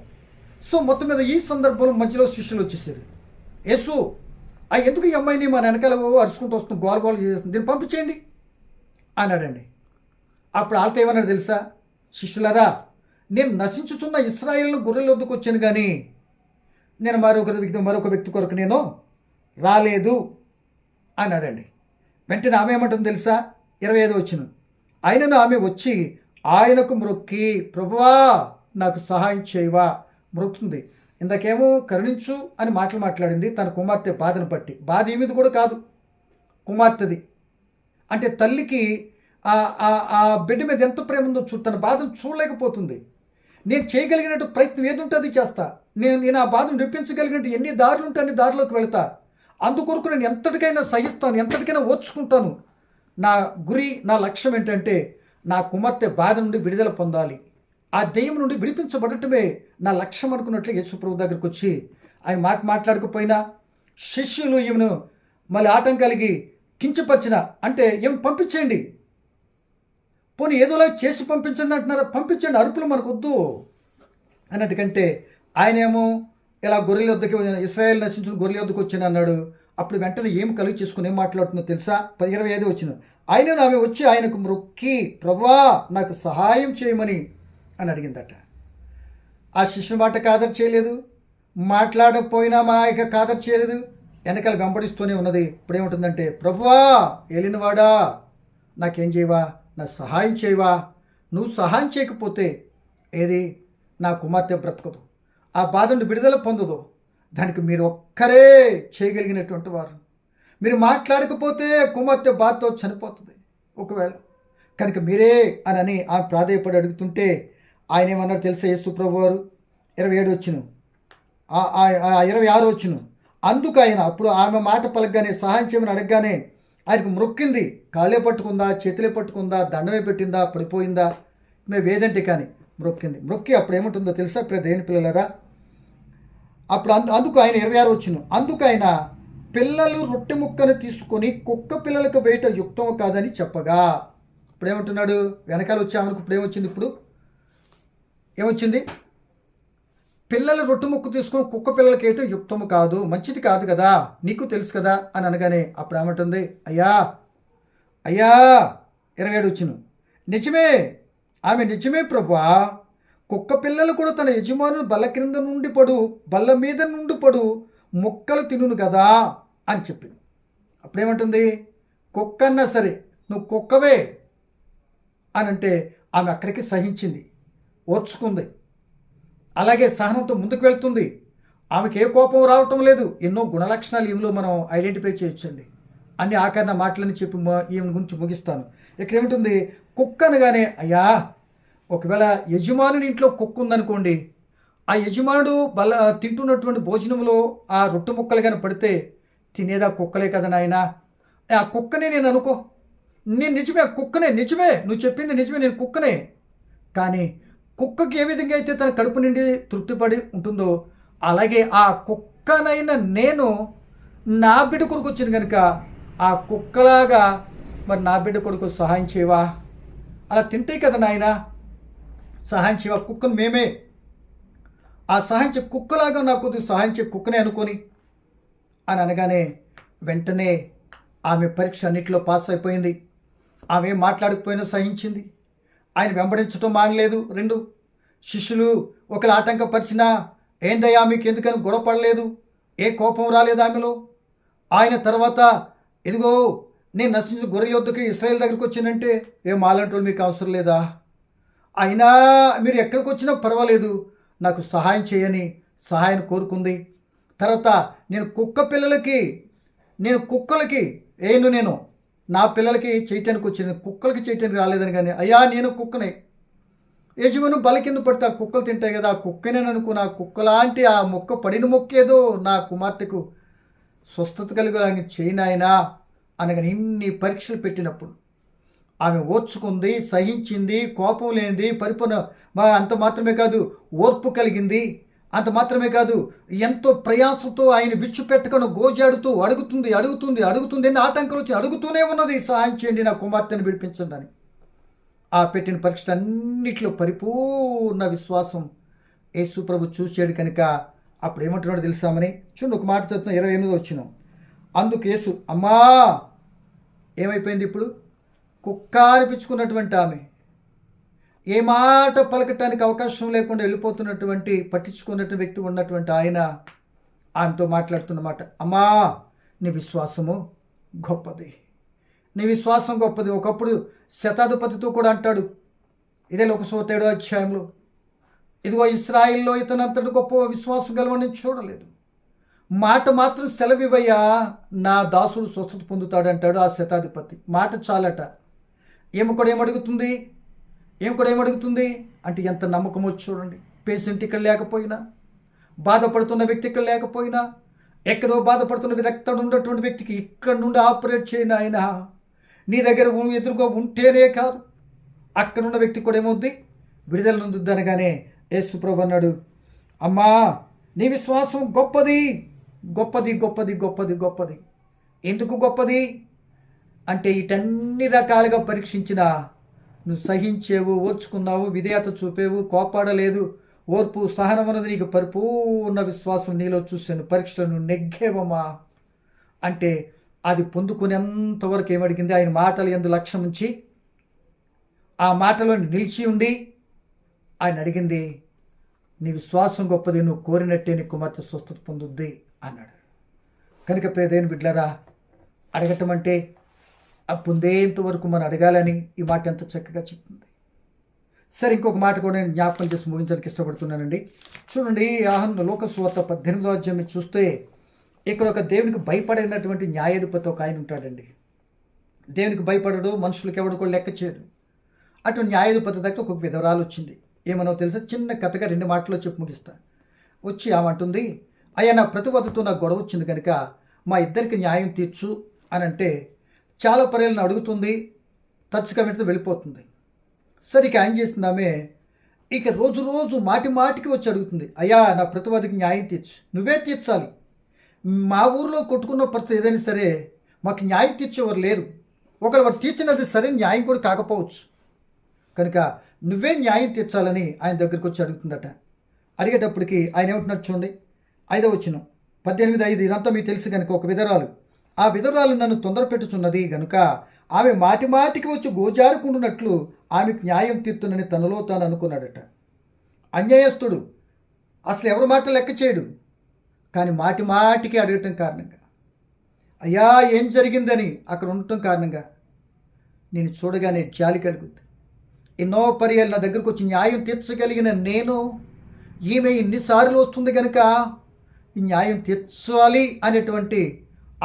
సో మొత్తం మీద ఈ సందర్భంలో మధ్యలో శిష్యులు వచ్చేసారు. యేసు, ఎందుకు ఈ అమ్మాయిని మన వెనకాల అరుచుకుంటూ వస్తుంది, గోల చేస్తుంది, దీన్ని పంపించేయండి అన్నాడండి. అప్పుడు వాళ్ళతో ఏమన్నాడు తెలుసా? శిష్యులారా, నేను నశించుతున్న ఇశ్రాయేలును గొర్రెల వద్దకు వచ్చాను, కానీ నేను మరొక వ్యక్తి కొరకు నేను రాలేదు అన్నాడండి. వెంటనే ఆమె ఏమంటుంది తెలుసా? 25 వచ్చిన ఆయనను ఆమె వచ్చి ఆయనకు మ్రొక్కి, ప్రభువా నాకు సహాయం చేయవా మ్రొక్కుతుంది. ఇందాకేమో కరుణించు అని మాట్లాడింది తన కుమార్తె బాధను బట్టి. బాధ ఏమిది కూడా కాదు, కుమార్తెది. అంటే తల్లికి ఆ బిడ్డ మీద ఎంత ప్రేమ ఉందో తన బాధను చూడలేకపోతుంది. నేను చేయగలిగినట్టు ప్రయత్నం ఏది ఉంటే అది చేస్తా. నేను ఆ బాధను నిప్పించగలిగినట్టు ఎన్ని దారులు ఉంటే అన్ని దారిలోకి వెళ్తా. అందుకొరకు నేను ఎంతటికైనా సహిస్తాను, ఎంతటికైనా ఓర్చుకుంటాను. నా గురి, నా లక్ష్యం ఏంటంటే నా కుమార్తె బాధ నుండి విడుదల పొందాలి, ఆ దెయ్యం నుండి విడిపించబడటమే నా లక్ష్యం అనుకున్నట్లు యేసుప్రభు దగ్గరికి వచ్చి ఆయన మాట్లాడకపోయినా శిష్యులు ఈమెను మళ్ళీ ఆటంకాలకి కించపరిచిన, అంటే ఏం పంపించేయండి, పోనీ ఏదోలా చేసి పంపించండి అంటున్నారా, పంపించండి, అరుపులు మనకు వద్దు అన్నట్టుకంటే ఆయనేమో ఇలా గొర్రెల వద్దకి, ఇశ్రాయేల్ నశించిన గొర్రెల వద్దకు వచ్చాను అన్నాడు. అప్పుడు వెంటనే ఏం కలిగి చేసుకుని ఏం మాట్లాడుతుందో తెలుసా? 25 వచ్చిన ఆయన ఆమె వచ్చి ఆయనకు మ్రొక్కి, ప్రభువా నాకు సహాయం చేయమని అని అడిగిందట. ఆ శిష్యు మాట కాదర్ చేయలేదు, మాట్లాడకపోయినా మా ఇక కాదర్ చేయలేదు, వెనకాల వెంబడిస్తూనే ఉన్నది. ఇప్పుడేముంటుందంటే, ప్రభువా ఏలినవాడా నాకేం చేయవా, నాకు సహాయం చేయవా, నువ్వు సహాయం చేయకపోతే ఏది నా కుమార్తె బ్రతకదు, ఆ బాధ నుండి విడుదల పొందదు. దానికి మీరు ఒక్కరే చేయగలిగినటువంటి వారు. మీరు మాట్లాడకపోతే కుమార్తె బాధతో చనిపోతుంది ఒకవేళ, కనుక మీరే అని ఆమె ప్రాధేయపడి అడుగుతుంటే ఆయన ఏమన్నాడు తెలుసా? యేసు ప్రభు వారు 27 వచ్చిన 26 వచ్చిన అందుకు ఆయన అప్పుడు ఆమె మాట పలకగానే, సహాయం చేయమని అడగగానే ఆయనకు మ్రొక్కింది. కాళ్ళే పట్టుకుందా, చేతులే పట్టుకుందా, దండమే పెట్టిందా, పడిపోయిందా, మేము వేదంటే కానీ మ్రొక్కి అప్పుడు ఏముంటుందో తెలుసా? దేని పిల్లలరా, అప్పుడు అందుకు ఆయన 26 వచ్చిన అందుకు ఆయన పిల్లలు రొట్టె ముక్కను తీసుకొని కుక్క పిల్లలకు వేయట యుక్తం కాదని చెప్పగా, ఇప్పుడు ఏమంటున్నాడు? వెనకాల వచ్చి ఆమెకు ఇప్పుడు ఏమొచ్చింది? ఇప్పుడు ఏమొచ్చింది? పిల్లలు రొట్టె ముక్క తీసుకొని కుక్క పిల్లలకి వేయటం యుక్తము కాదు, మంచిది కాదు కదా, నీకు తెలుసు కదా అని అనగానే అప్పుడు ఏమంటుంది? అయ్యా 27 వచ్చిన నిజమే, ఆమె నిజమే ప్రభువా, కుక్క పిల్లలు కూడా తన యజమానులు బల్ల మీద నుండి పడు ముక్కలు తినును కదా అని చెప్పింది. అప్పుడేమంటుంది? కుక్క అన్నా సరే నువ్వు కుక్కవే అని అంటే ఆమె అక్కడికి సహించింది, ఓర్చుకుంది, అలాగే సహనంతో ముందుకు వెళ్తుంది. ఆమెకి ఏ కోపం రావటం లేదు. ఎన్నో గుణలక్షణాలు ఈమెలో మనం ఐడెంటిఫై చేయొచ్చండి. అన్ని ఆకరణ మాటలని చెప్పి ఈమె గురించి ముగిస్తాను. ఇక్కడ ఏమిటి? కుక్క అనగానే, అయ్యా ఒకవేళ యజమానుని ఇంట్లో కుక్క ఉందనుకోండి, ఆ యజమానుడు తింటున్నటువంటి భోజనంలో ఆ రొట్టె ముక్కలు కానీ పడితే తినేదా కుక్కలే కదా నాయన, ఆ కుక్కనే నేను అనుకో, నేను నిజమే, ఆ కుక్కనే, నిజమే నువ్వు చెప్పింది నిజమే, నేను కుక్కనే. కానీ కుక్కకి ఏ విధంగా అయితే తన కడుపు నిండి తృప్తిపడి ఉంటుందో అలాగే ఆ కుక్కనైనా నేను నా బిడ్డ కొడుకు వచ్చింది కనుక ఆ కుక్కలాగా మరి నా బిడ్డ కొడుకు సహాయం చేయవా, అలా తింటే కదా నాయన సహాయం చేయవా, కుక్కను మేమే ఆ సహాయం చే కుక్కలాగా నాకు సహాయం చే కుక్కనే అనుకొని అని అనగానే వెంటనే ఆమె పరీక్ష అన్నింటిలో పాస్ అయిపోయింది. ఆమె మాట్లాడకపోయినా సహించింది. ఆయన వెంబడించడం మానలేదు. 2, శిష్యులు ఒకరు ఆటంకపరిచినా ఏందయ్యా మీకు ఎందుకని గొడవపడలేదు, ఏ కోపం రాలేదు ఆమెలో. ఆయన తర్వాత ఇదిగో నేను నశించిన గొర్రెల యొద్దకు ఇశ్రాయేల్ దగ్గరికి వచ్చానంటే మాలాంటి వాళ్ళు మీకు అవసరం లేదా, అయినా మీరు ఎక్కడికి వచ్చినా పర్వాలేదు నాకు సహాయం చేయని సహాయం కోరుకుంది. తర్వాత నేను కుక్కలకి నేను నా పిల్లలకి చేయటానికి వచ్చింది, కుక్కలకి చేయటానికి రాలేదని. కానీ అయ్యా నేను కుక్కనే, యజమాను బల కింద పడితే ఆ కుక్కలు తింటాయి కదా, ఆ కుక్కనేననుకో, నా కుక్కలాంటి ఆ మొక్క పడిన మొక్కేదో నా కుమార్తెకు స్వస్థత కలిగేలాగా చేయనాయనా అనగానే ఇన్ని పరీక్షలు పెట్టినప్పుడు ఆమె ఓర్చుకుంది, సహించింది, కోపం లేనిది, పరిపూర్ణ. అంత మాత్రమే కాదు, ఓర్పు కలిగింది. అంత మాత్రమే కాదు, ఎంతో ప్రయాసంతో ఆయన విచ్చు పెట్టకుండా గోజాడుతూ అడుగుతుంది ఎన్ని ఆటంకాలు వచ్చి అడుగుతూనే ఉన్నది, సహాయం చేయండి నా కుమార్తెను విడిపించండి అని. ఆ పెట్టిన పరీక్షలన్నిటిలో పరిపూర్ణ విశ్వాసం యేసు ప్రభు చూసాడు కనుక అప్పుడు ఏమంటున్నాడు తెలుసామని చూడండి. ఒక మాట చదువుతున్నా, 28 వచ్చిన. అందుకు యేసు అమ్మా, ఏమైపోయింది ఇప్పుడు? కుక్క అనిపించుకున్నటువంటి ఆమె, ఏ మాట పలకటానికి అవకాశం లేకుండా వెళ్ళిపోతున్నటువంటి పట్టించుకున్నటువంటి వ్యక్తి ఉన్నటువంటి ఆయన ఆమెతో మాట్లాడుతున్నమాట. అమ్మా, నీ విశ్వాసము గొప్పది, నీ విశ్వాసం గొప్పది. ఒకప్పుడు శతాధిపతితో కూడా అంటాడు, ఇదే లోకసువార్త 7వ అధ్యాయంలో, ఇదిగో ఇశ్రాయిల్లో ఇతనంతటి గొప్ప విశ్వాసం గలవని చూడలేదు, మాట మాత్రం సెలవివయ్యా నా దాసుడు స్వస్థత పొందుతాడు అంటాడు ఆ శతాధిపతి. మాట చాలట. ఏమి కూడా ఏమడుగుతుంది అంటే ఎంత నమ్మకమో చూడండి. పేషెంట్ ఇక్కడ లేకపోయినా, బాధపడుతున్న వ్యక్తి ఇక్కడ లేకపోయినా, ఎక్కడో బాధపడుతున్న విరక్తుడు ఉన్నటువంటి వ్యక్తికి ఇక్కడ నుండి ఆపరేట్ చేయను ఆయన నీ దగ్గర ఎదురుగా ఉంటేనే కాదు, అక్కడున్న వ్యక్తి కూడా ఏమవుద్ది, విడుదల నొందుద్ది అనగానే యేసు ప్రభు అన్నాడు, అమ్మా నీ విశ్వాసం గొప్పది గొప్పది గొప్పది గొప్పది గొప్పది. ఎందుకు గొప్పది అంటే ఇటన్ని రకాలుగా పరీక్షించిన నువ్వు సహించేవు, ఓర్చుకున్నావు, విధేయత చూపేవు, కోపాడలేదు, ఓర్పు సహనం అన్నది నీకు పరిపూర్ణ విశ్వాసం నీలో చూశాను, పరీక్షలను నెగ్గేవమ్మా అంటే అది పొందుకునేంతవరకు ఏమడిగింది, ఆయన మాటలు ఎందు లక్ష్యం ఉంచి ఆ మాటలో నిలిచి ఉండి ఆయన అడిగింది, నీ విశ్వాసం గొప్పది, నువ్వు కోరినట్టే నీ కుమార్తె స్వస్థత పొందుద్ది అన్నాడు. కనుక ప్రియమైన బిడ్డలారా, అడగటం అంటే ఆ పొందేంత వరకు మనం అడగాలని ఈ మాట ఎంత చక్కగా చెప్తుంది. సరే, ఇంకొక మాట కూడా నేను జ్ఞాపకం చేసి ముగించడానికి ఇష్టపడుతున్నానండి. చూడండి, లోకసువార్త 18వ అధ్యాయం చూస్తే ఇక్కడ ఒక దేవునికి భయపడినటువంటి న్యాయాధిపతి ఒక ఆయన ఉంటాడండి. దేవునికి భయపడడు, మనుషులకు ఎవడు కూడా లెక్క చేయడు. అటువంటి న్యాయాధిపతి దగ్గర ఒక విధవరాలు వచ్చింది. ఏమనో తెలుసా, చిన్న కథగా 2 మాటల్లో చెప్పి ముగిస్తా. వచ్చి ఆమంటుంది, అయ్యా నా ప్రతివదతో నాకు గొడవ వచ్చింది కనుక మా ఇద్దరికి న్యాయం తీర్చు అని అంటే చాలా పర్యాలను అడుగుతుంది, తరచుగా వెంటనే వెళ్ళిపోతుంది. సరికి ఆయన చేస్తుందామే ఇక రోజు మాటికి వచ్చి అడుగుతుంది, అయ్యా నా ప్రతివాదికి న్యాయం తీర్చు, నువ్వే తీర్చాలి, మా ఊరిలో కొట్టుకున్న పరిస్థితి ఏదైనా సరే మాకు న్యాయం తీర్చేవారు లేరు, ఒకవేళ వాడు తీర్చినది సరే న్యాయం కూడా కాకపోవచ్చు, కనుక నువ్వే న్యాయం తీర్చాలని ఆయన దగ్గరికి వచ్చి అడుగుతుందట. అడిగేటప్పటికి ఆయన ఏమంటున్నట్టు చూడండి, 5వ వచనం 18:5, ఇదంతా మీకు తెలుసు కనుక, ఒక విధరాలు, ఆ విధరాలు నన్ను తొందర పెట్టుచున్నది గనుక ఆమె మాటికి వచ్చి గోజారుకుంటున్నట్లు ఆమెకు న్యాయం తీర్తునని తనలో తాను అనుకున్నాడట. అన్యాయస్తుడు అసలు ఎవరి మాట లెక్క చేయడు, కానీ మాటికి అడగటం కారణంగా, అయ్యా ఏం జరిగిందని అక్కడ ఉండటం కారణంగా నేను చూడగానే జాలి కలుగుద్ది. ఎన్నో పర్యాలు నా దగ్గరకు వచ్చి న్యాయం తీర్చగలిగిన నేను, ఈమె ఇన్నిసార్లు వస్తుంది కనుక ఈ న్యాయం తీర్చాలి అనేటువంటి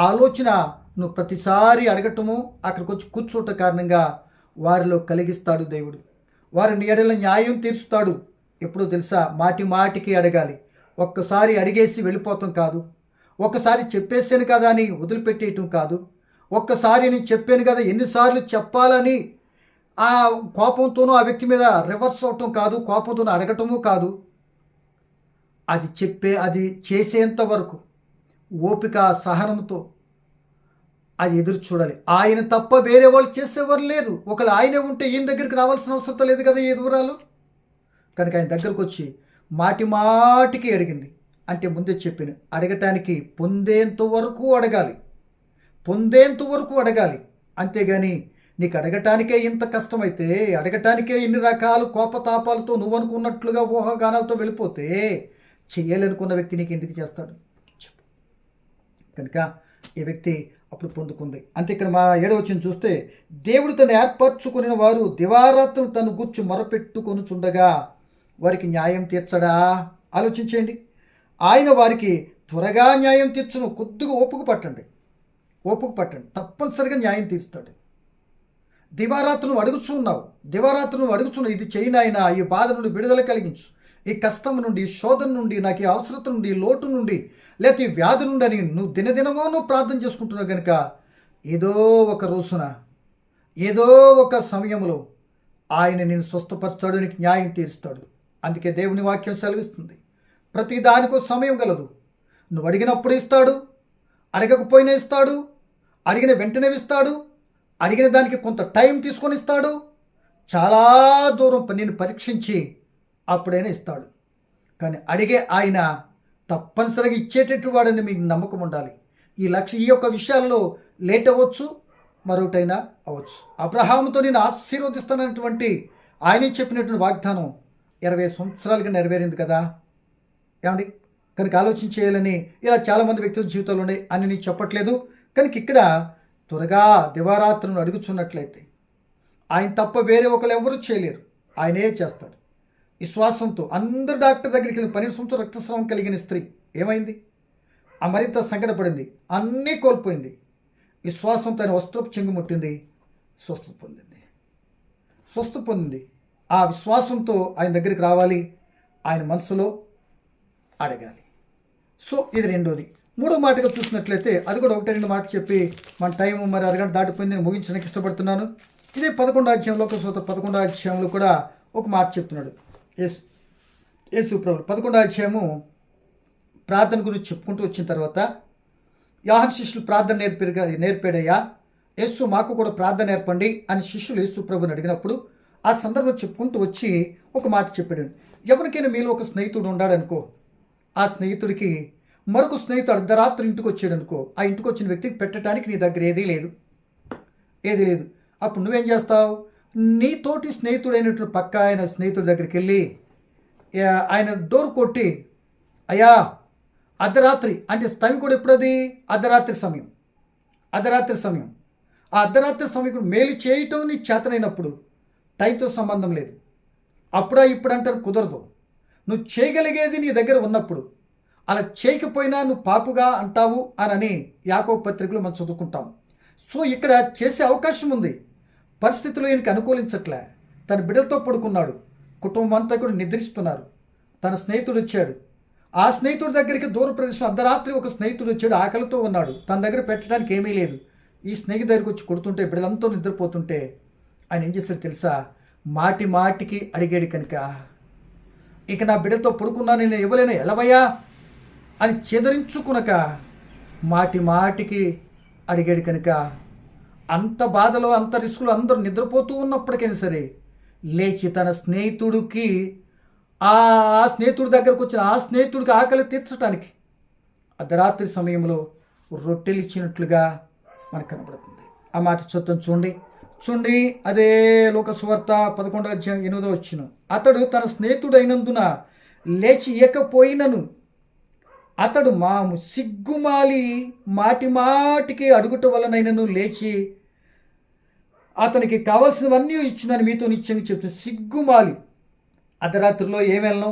ఆలోచన నువ్వు ప్రతిసారి అడగటము, అక్కడికి వచ్చి కూర్చోట కారణంగా వారిలో కలిగిస్తాడు దేవుడు. వారిని ఎడల న్యాయం తీర్చుతాడు. ఎప్పుడో తెలుసా, మాటికి అడగాలి. ఒక్కసారి అడిగేసి వెళ్ళిపోతాం కాదు, ఒక్కసారి చెప్పేసాను కదా అని వదిలిపెట్టేయటం కాదు, ఒక్కసారి నేను చెప్పాను కదా ఎన్నిసార్లు చెప్పాలని ఆ కోపంతోనూ ఆ వ్యక్తి మీద రివర్స్ అవటం కాదు, కోపంతోనూ అడగటము కాదు. అది చేసేంత వరకు ఓపిక సహనంతో అది ఎదురు చూడాలి. ఆయన తప్ప వేరే వాళ్ళు చేసేవారు లేరు. ఒకవేళ ఆయనే ఉంటే ఈయన దగ్గరికి రావాల్సిన అవసరం లేదు కదా ఈ దూరాలు. కనుక ఆయన దగ్గరకు వచ్చి మాటికి అడిగింది. అంటే ముందే చెప్పాను, అడగటానికి పొందేంత వరకు అడగాలి, అంతేగాని నీకు అడగటానికే ఇంత కష్టమైతే, అడగటానికే ఇన్ని రకాల కోపతాపాలతో నువ్వు అనుకున్నట్లుగా ఊహాగానాలతో వెళ్ళిపోతే చెయ్యాలనుకున్న వ్యక్తి నీకు ఎందుకు చేస్తాడు చెప్పు. కనుక ఈ వ్యక్తి అప్పుడు పొందుకుంది. అంతే ఇక్కడ మా 7వ వచనం చూస్తే, దేవుడు తను ఏర్పరచుకుని వారు దివారాత్రులు తను గూర్చి మొరపెట్టుకొనుచుండగా వారికి న్యాయం తీర్చడా? ఆలోచించండి. ఆయన వారికి త్వరగా న్యాయం తీర్చును. కొద్దిగా ఓపిక పట్టండి, తప్పనిసరిగా న్యాయం తీరుస్తాడు. దివారాత్రులు అడుగుచున్నావు, ఇది చేయి నాయనా, ఈ బాధ నుండి విడుదల కలిగించు, ఈ కష్టం నుండి, ఈ శోధన నుండి, నాకు ఈ అవసరత నుండి, ఈ లోటు నుండి, లేకపోతే ఈ వ్యాధి నుండి అని నువ్వు దినదినమో నువ్వు ప్రార్థన చేసుకుంటున్నావు కనుక ఏదో ఒక రోజున, ఏదో ఒక సమయంలో ఆయన నేను స్వస్థపరుస్తాడు, నీకు న్యాయం తీరుస్తాడు. అందుకే దేవుని వాక్యం సెలవిస్తుంది, ప్రతి దానికో సమయం గలదు. నువ్వు అడిగినప్పుడు ఇస్తాడు, అడగకపోయినా ఇస్తాడు, అడిగిన వెంటనే ఇస్తాడు, అడిగిన దానికి కొంత టైం తీసుకొని ఇస్తాడు, చాలా దూరం నేను పరీక్షించి అప్పుడైనా ఇస్తాడు. కానీ అడిగే ఆయన తప్పనిసరిగా ఇచ్చేటట్టు వాడని మీకు నమ్మకం ఉండాలి. ఈ యొక్క విషయాల్లో లేట్ అవ్వచ్చు, మరొకటైనా అవ్వచ్చు. అబ్రహాముతో నేను ఆశీర్వదిస్తానటువంటి ఆయన చెప్పినటువంటి వాగ్దానం 20 సంవత్సరాలుగా నెరవేరింది కదా ఏమండి. కనుక ఆలోచించేయాలని ఇలా చాలామంది వ్యక్తుల జీవితాలు ఉన్నాయి అని నేను చెప్పట్లేదు. కనుక ఇక్కడ త్వరగా దివారాత్రులను అడుగుచున్నట్లయితే ఆయన తప్ప వేరే ఒకరు ఎవరూ చేయలేరు, ఆయనే చేస్తాడు. విశ్వాసంతో అందరు డాక్టర్ దగ్గరికి వెళ్ళి 12 సంవత్సరాలు రక్తస్రావం కలిగిన స్త్రీ ఏమైంది? ఆ మరింత సంకటపడింది, అన్నీ కోల్పోయింది. విశ్వాసంతో ఆయన వస్త్రపు చెంగు ముట్టింది, స్వస్థ పొందింది. ఆ విశ్వాసంతో ఆయన దగ్గరికి రావాలి, ఆయన మనసులో అడగాలి. సో ఇది రెండోది. మూడో మాటగా చూసినట్లయితే అది కూడా 1-2 మాట చెప్పి మన టైం మరి అరగంట దాటిపోయింది, నేను ముగించడానికి ఇష్టపడుతున్నాను. ఇదే 11వ అధ్యాయంలో 11వ అధ్యాయంలో కూడా ఒక మాట చెప్తున్నాడు యేసు ప్రభువు. 11వ అధ్యాయము ప్రార్థన గురించి చెప్పుకుంటూ వచ్చిన తర్వాత, యోహాను శిష్యులు ప్రార్థన నేర్పాడయ్యా, యేసు మాకు కూడా ప్రార్థన నేర్పండి అని శిష్యులు యేసు ప్రభుని అడిగినప్పుడు ఆ సందర్భం చెప్పుకుంటూ వచ్చి ఒక మాట చెప్పాడు. ఎవరికైనా మీలో ఒక స్నేహితుడు ఉన్నాడనుకో, ఆ స్నేహితుడికి మరొక స్నేహితుడు అర్ధరాత్రి ఇంటికి వచ్చాడు అనుకో, ఆ ఇంటికి వచ్చిన వ్యక్తికి పెట్టడానికి నీ దగ్గర ఏదీ లేదు. అప్పుడు నువ్వేం చేస్తావు? నీతోటి స్నేహితుడైనటువంటి పక్క ఆయన స్నేహితుడి దగ్గరికి వెళ్ళి ఆయన డోర్ కొట్టి, అయ్యా అర్ధరాత్రి అంటే టైం కూడా ఎప్పుడది? అర్ధరాత్రి సమయం. ఆ అర్ధరాత్రి సమయం మేలు చేయటం నీ చేతనైనప్పుడు టైంతో సంబంధం లేదు. ఇప్పుడు అంటారు కుదరదు. నువ్వు చేయగలిగేది నీ దగ్గర ఉన్నప్పుడు, అలా చేయకపోయినా నువ్వు పాపుగా అంటావు అని యాకోబు పత్రికలో మనం చదువుకుంటాం. సో ఇక్కడ చేసే అవకాశం ఉంది. పరిస్థితులు ఈయనకి అనుకూలించట్లే. తన బిడ్డలతో పడుకున్నాడు, కుటుంబం అంతా కూడా నిద్రిస్తున్నారు. తన స్నేహితుడు వచ్చాడు, ఆ స్నేహితుడి దగ్గరికి దూర ప్రదేశం అర్ధరాత్రి ఒక స్నేహితుడు వచ్చాడు, ఆకలితో ఉన్నాడు, తన దగ్గర పెట్టడానికి ఏమీ లేదు. ఈ స్నేహితుడి దగ్గరికి వచ్చి కొడుతుంటే బిడ్డలంతా నిద్రపోతుంటే ఆయన ఏం చేశాడు తెలుసా? మాటికి అడిగాడు కనుక, ఇక నా బిడ్డతో పడుకున్నా నేను ఇవ్వలేను ఎలవయ్యా అని చెదరించుకునక మాటికి అడిగాడు కనుక, అంత బాధలో అంత రిస్కులు అందరూ నిద్రపోతూ ఉన్నప్పటికైనా సరే లేచి తన స్నేహితుడికి, ఆ స్నేహితుడి దగ్గరకు వచ్చిన ఆ స్నేహితుడికి ఆకలి తీర్చడానికి అర్ధరాత్రి సమయంలో రొట్టెలు ఇచ్చినట్లుగా మనకు కనబడుతుంది. ఆ మాట చూడండి. అదే లోక సువార్త 11వ అధ్యాయం 8వ వచనం. అతడు తన స్నేహితుడైనందున లేచి ఇయ్యకపోయినను అతడు మాము సిగ్గుమాలి మాటికి అడుగుట వలనైనను లేచి అతనికి కావలసినవన్నీ ఇచ్చిందని మీతో నిశ్చయంగా చెప్తుంది. సిగ్గుమాలి అర్ధరాత్రిలో ఏం వెళ్ళను?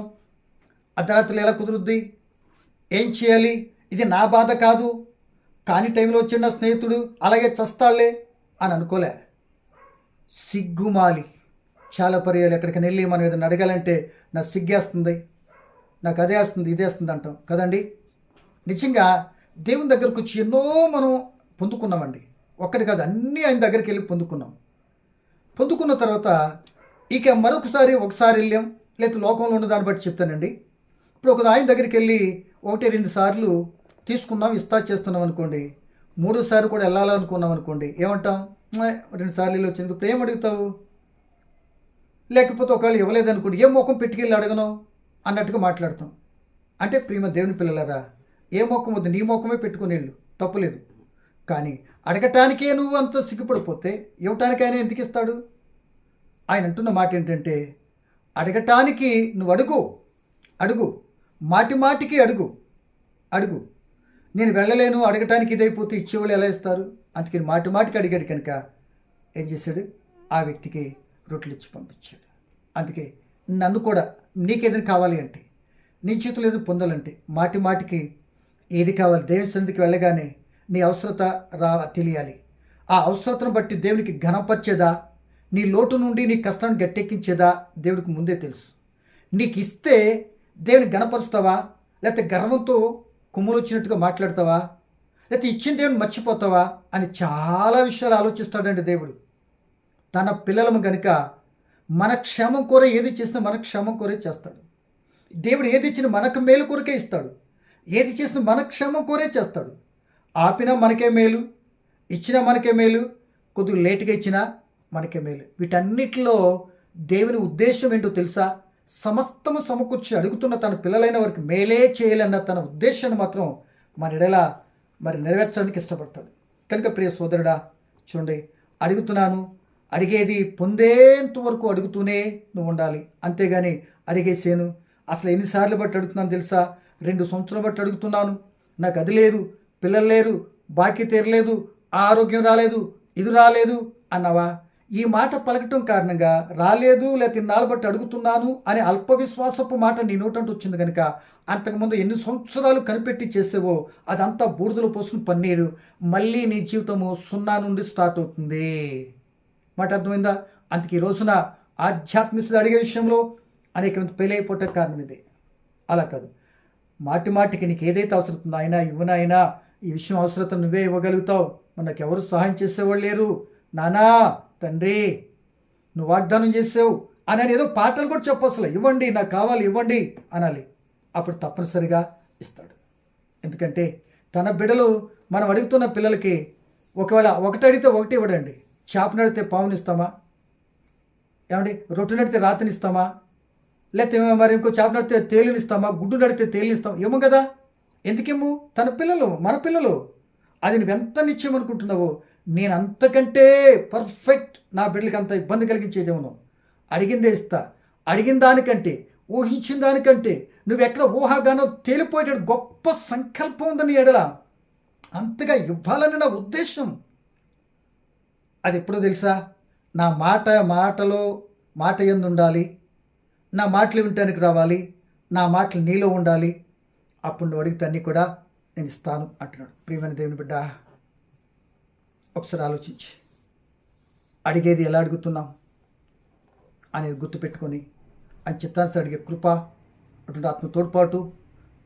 అర్ధరాత్రిలో ఎలా కుదురుద్ది? ఏం చేయాలి? ఇది నా బాధ కాదు, కాని టైంలో వచ్చిన స్నేహితుడు అలాగే చస్తాళ్లే అని అనుకోలే. సిగ్గుమాలి చాలా పర్యాలు ఎక్కడికైనా వెళ్ళి మనం ఏదైనా అడగాలంటే నాకు సిగ్గేస్తుంది, నాకు అదే వస్తుంది ఇదే వస్తుంది అంటాం కదండి. నిజంగా దేవుని దగ్గరకు వచ్చి ఎన్నో మనం పొందుకున్నామండి. ఒక్కటి కాదు, అన్నీ ఆయన దగ్గరికి వెళ్ళి పొందుకున్న తర్వాత ఇక మరొకసారి ఒకసారి వెళ్ళాం, లేదా లోకంలో ఉన్న దాన్ని బట్టి చెప్తానండి. ఇప్పుడు ఒక ఆయన దగ్గరికి వెళ్ళి 1-2 సార్లు తీసుకున్నాం, చేస్తున్నాం అనుకోండి, 3సారి కూడా వెళ్ళాలనుకున్నాం అనుకోండి, ఏమంటాం? 2 సార్లు వచ్చింది, ఇప్పుడు ఏం అడుగుతావు? లేకపోతే ఒకవేళ ఇవ్వలేదనుకోండి, ఏ ముఖం పెట్టుకెళ్ళి అడగను అన్నట్టుగా మాట్లాడతాం. అంటే ప్రియమ దేవుని పిల్లలారా, ఏ ముఖం వద్దు, నీ ముఖమే పెట్టుకుని వెళ్ళు, తప్పులేదు. కానీ అడగటానికే నువ్వు అంత సిగ్గుపడిపోతే ఇవ్వటానికి ఆయన ఎందుకు ఇస్తాడు? ఆయన అంటున్న మాట ఏంటంటే, అడగటానికి నువ్వు అడుగు, అడుగు, మాటి మాటికి అడుగు, అడుగు. నేను వెళ్ళలేను, అడగటానికి ఇదైపోతే ఇచ్చేవాళ్ళు ఎలా ఇస్తారు? అందుకని మాటి మాటికి అడిగాడు కనుక ఏం చేశాడు? ఆ వ్యక్తికి రొట్టెలు ఇచ్చి పంపించాడు. అందుకే నన్ను కూడా నీకేదైనా కావాలి అంటే, నీ చేతులు ఏదో పొందాలంటే మాటి మాటికి ఏది కావాలి దేవుని సన్నిధికి వెళ్ళగానే నీ అవసరత తెలియాలి. ఆ అవసరతను బట్టి దేవునికి ఘనపరిచేదా, నీ లోటు నుండి నీ కష్టాన్ని గట్టెక్కించేదా దేవుడికి ముందే తెలుసు. నీకు ఇస్తే దేవుని ఘనపరుస్తావా, లేకపోతే గర్వంతో కొమ్ములు వచ్చినట్టుగా మాట్లాడతావా, లేకపోతే ఇచ్చిన దేవుని మర్చిపోతావా అని చాలా విషయాలు ఆలోచిస్తాడండి దేవుడు. తన పిల్లలము గనుక మన క్షేమం కోరే ఏది చేసినా మన క్షేమం కోరే చేస్తాడు. దేవుడు ఏది ఇచ్చినా మనకు మేలు కొరకే ఇస్తాడు. ఏది చేసినా మన క్షేమం కోరే చేస్తాడు. ఆపినా మనకే మేలు, ఇచ్చినా మనకే మేలు, కొద్దిగా లేటుగా ఇచ్చినా మనకే మేలు. వీటన్నిటిలో దేవుని ఉద్దేశం ఏంటో తెలుసా? సమస్తము సమకూర్చి అడుగుతున్న తన పిల్లలైన వారికి మేలే చేయాలన్న తన ఉద్దేశాన్ని మాత్రం మన ఎడలా నెరవేర్చడానికి ఇష్టపడతాడు. కనుక ప్రియ సోదరుడా, చూడండి, అడుగుతున్నాను, అడిగేది పొందేంత వరకు అడుగుతూనే నువ్వు ఉండాలి. అంతేగాని అడిగేసాను, అసలు ఎన్నిసార్లు బట్టి అడుగుతున్నాను తెలుసా? 2 సంవత్సరాలు బట్టి అడుగుతున్నాను, నాకు అది లేదు, పిల్లలు లేరు, బాకీ తీరలేదు, ఆరోగ్యం రాలేదు, ఇది రాలేదు అన్నావా? ఈ మాట పలకటం కారణంగా రాలేదు, లేకపోతే ఇన్నాళ్ళు బట్టి అడుగుతున్నాను అనే అల్ప విశ్వాసపు మాట నీ నోటంటూ వచ్చింది కనుక అంతకుముందు ఎన్ని సంవత్సరాలు కనిపెట్టి చేసేవో అదంతా బూడిదలో పోసుకుని పన్నీరు. మళ్ళీ నీ జీవితము 0 నుండి స్టార్ట్ అవుతుంది. మాట అర్థమైందా? అందుకే ఈ రోజున ఆధ్యాత్మికత అడిగే విషయంలో అనేక మంది పెళ్ళైపోవటం కారణం ఇదే. అలా కాదు, మాటి మాటికి నీకు ఏదైతే అవసరం అయినా ఇవ్వనైనా ఈ విషయం అవసరత నువ్వే ఇవ్వగలుగుతావు, మనకు ఎవరు సహాయం చేసేవాళ్ళు లేరు, నానా తండ్రి నువ్వు వాగ్దానం చేసావు అని ఏదో పాటలు కూడా చెప్పొచ్చు. ఇవ్వండి, నాకు కావాలి, ఇవ్వండి అనాలి. అప్పుడు తప్పనిసరిగా ఇస్తాడు. ఎందుకంటే తన బిడ్డలు మనం అడుగుతున్న పిల్లలకి ఒకవేళ ఒకటి అడిగితే ఒకటి ఇవ్వడండి. చేపను అడిగితే పావునిస్తామా? ఏమండి, రొట్టె నడితే రాతనిస్తామా? లేకపోతే మరి ఇంకో చేప నడితే తేలినిస్తామా? గుడ్డు నడితే తేలినిస్తాం? ఏమో కదా. ఎందుకేమో? తన పిల్లలు, మన పిల్లలు. అది నువ్వు ఎంత నిశ్చయం అనుకుంటున్నావో, నేను అంతకంటే పర్ఫెక్ట్ నా బిడ్డలకి అంత ఇబ్బంది కలిగించేదేమో. అడిగిందే ఇస్తా. అడిగిన దానికంటే, ఊహించిన దానికంటే నువ్వెక్కడ ఊహాగానో తేలిపోయేటట్టు గొప్ప సంకల్పం ఉందని ఎడల అంతగా ఇవ్వాలని నా ఉద్దేశం. అది ఎప్పుడో తెలుసా? నా మాట యందు ఉండాలి, నా మాటలు వినటానికి రావాలి, నా మాటలు నీలో ఉండాలి, అప్పుడు నువ్వు అడిగితే అన్నీ కూడా నేను ఇస్తాను అంటున్నాడు. ప్రియమైన దేవుని బిడ్డ, ఒకసారి ఆలోచించి అడిగేది ఎలా అడుగుతున్నాం అనేది గుర్తుపెట్టుకొని అని చిత్తానుసారి అడిగే కృప, అటువంటి ఆత్మ తోడ్పాటు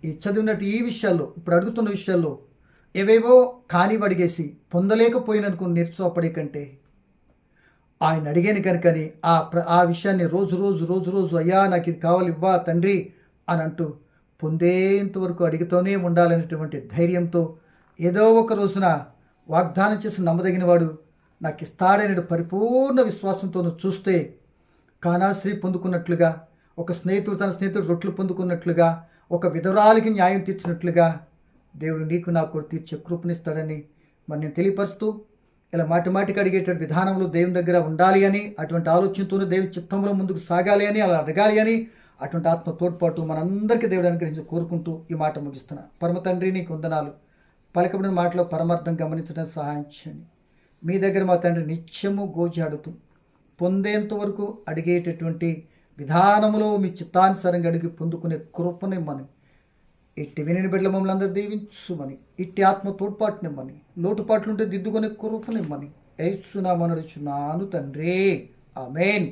ఈ చదివినట్టు ఈ విషయాల్లో, ఇప్పుడు అడుగుతున్న విషయాల్లో ఏవేవో కానివి అడిగేసి పొందలేకపోయిననుకో నిరుత్సాహపడే కంటే ఆయన అడిగాను కనుకని ఆ విషయాన్ని రోజు అయ్యా నాకు ఇది కావాలి, ఇవ్వా తండ్రి అని అంటూ పొందేంతవరకు అడుగుతూనే ఉండాలనేటువంటి ధైర్యంతో ఏదో ఒక రోజున వాగ్దానం చేసి నమ్మదగిన వాడు నాకు ఇస్తాడనే పరిపూర్ణ విశ్వాసంతో చూస్తే కానాశ్రీ పొందుకున్నట్లుగా, ఒక స్నేహితుడు తన స్నేహితుడు రొట్టెలు పొందుకున్నట్లుగా, ఒక విధవరాలికి న్యాయం తీర్చినట్లుగా దేవుడు నీకు నాకు కూడా తీర్చే కృపనిస్తాడని మరి నేను తెలియపరుస్తూ, ఇలా మాటిమాటికి అడిగేటువంటి విధానంలో దేవుని దగ్గర ఉండాలి అని, అటువంటి ఆలోచనతోనే దేవుని చిత్తంలో ముందుకు సాగాలి అని, అలా అడగాలి అని, అటువంటి ఆత్మ తోడ్పాటు మనందరికీ దేవుడు అనుగ్రహించి కోరుకుంటూ ఈ మాట ముగిస్తున్నా. పరమ తండ్రి నీకు వందనాలు. పలకబడిన మాటలో పరమార్థం గమనించడానికి సహాయం చేయండి. మీ దగ్గర మా తండ్రి నిత్యము గోజాడుతూ పొందేంత వరకు అడిగేటటువంటి విధానములో మీ చిత్తానుసారంగా అడిగి పొందుకునే కృపనిమ్మని, ఇట్టి విని బిడ్డల మమ్మల్ని అందరూ దీవించుమని, ఇట్టి ఆత్మ తోడ్పాటునిమ్మని, లోటుపాట్లుంటే దిద్దుకునే కృపనిమ్మని యేసు నామమున అడుగుచున్నాను తండ్రి. ఆమేన్.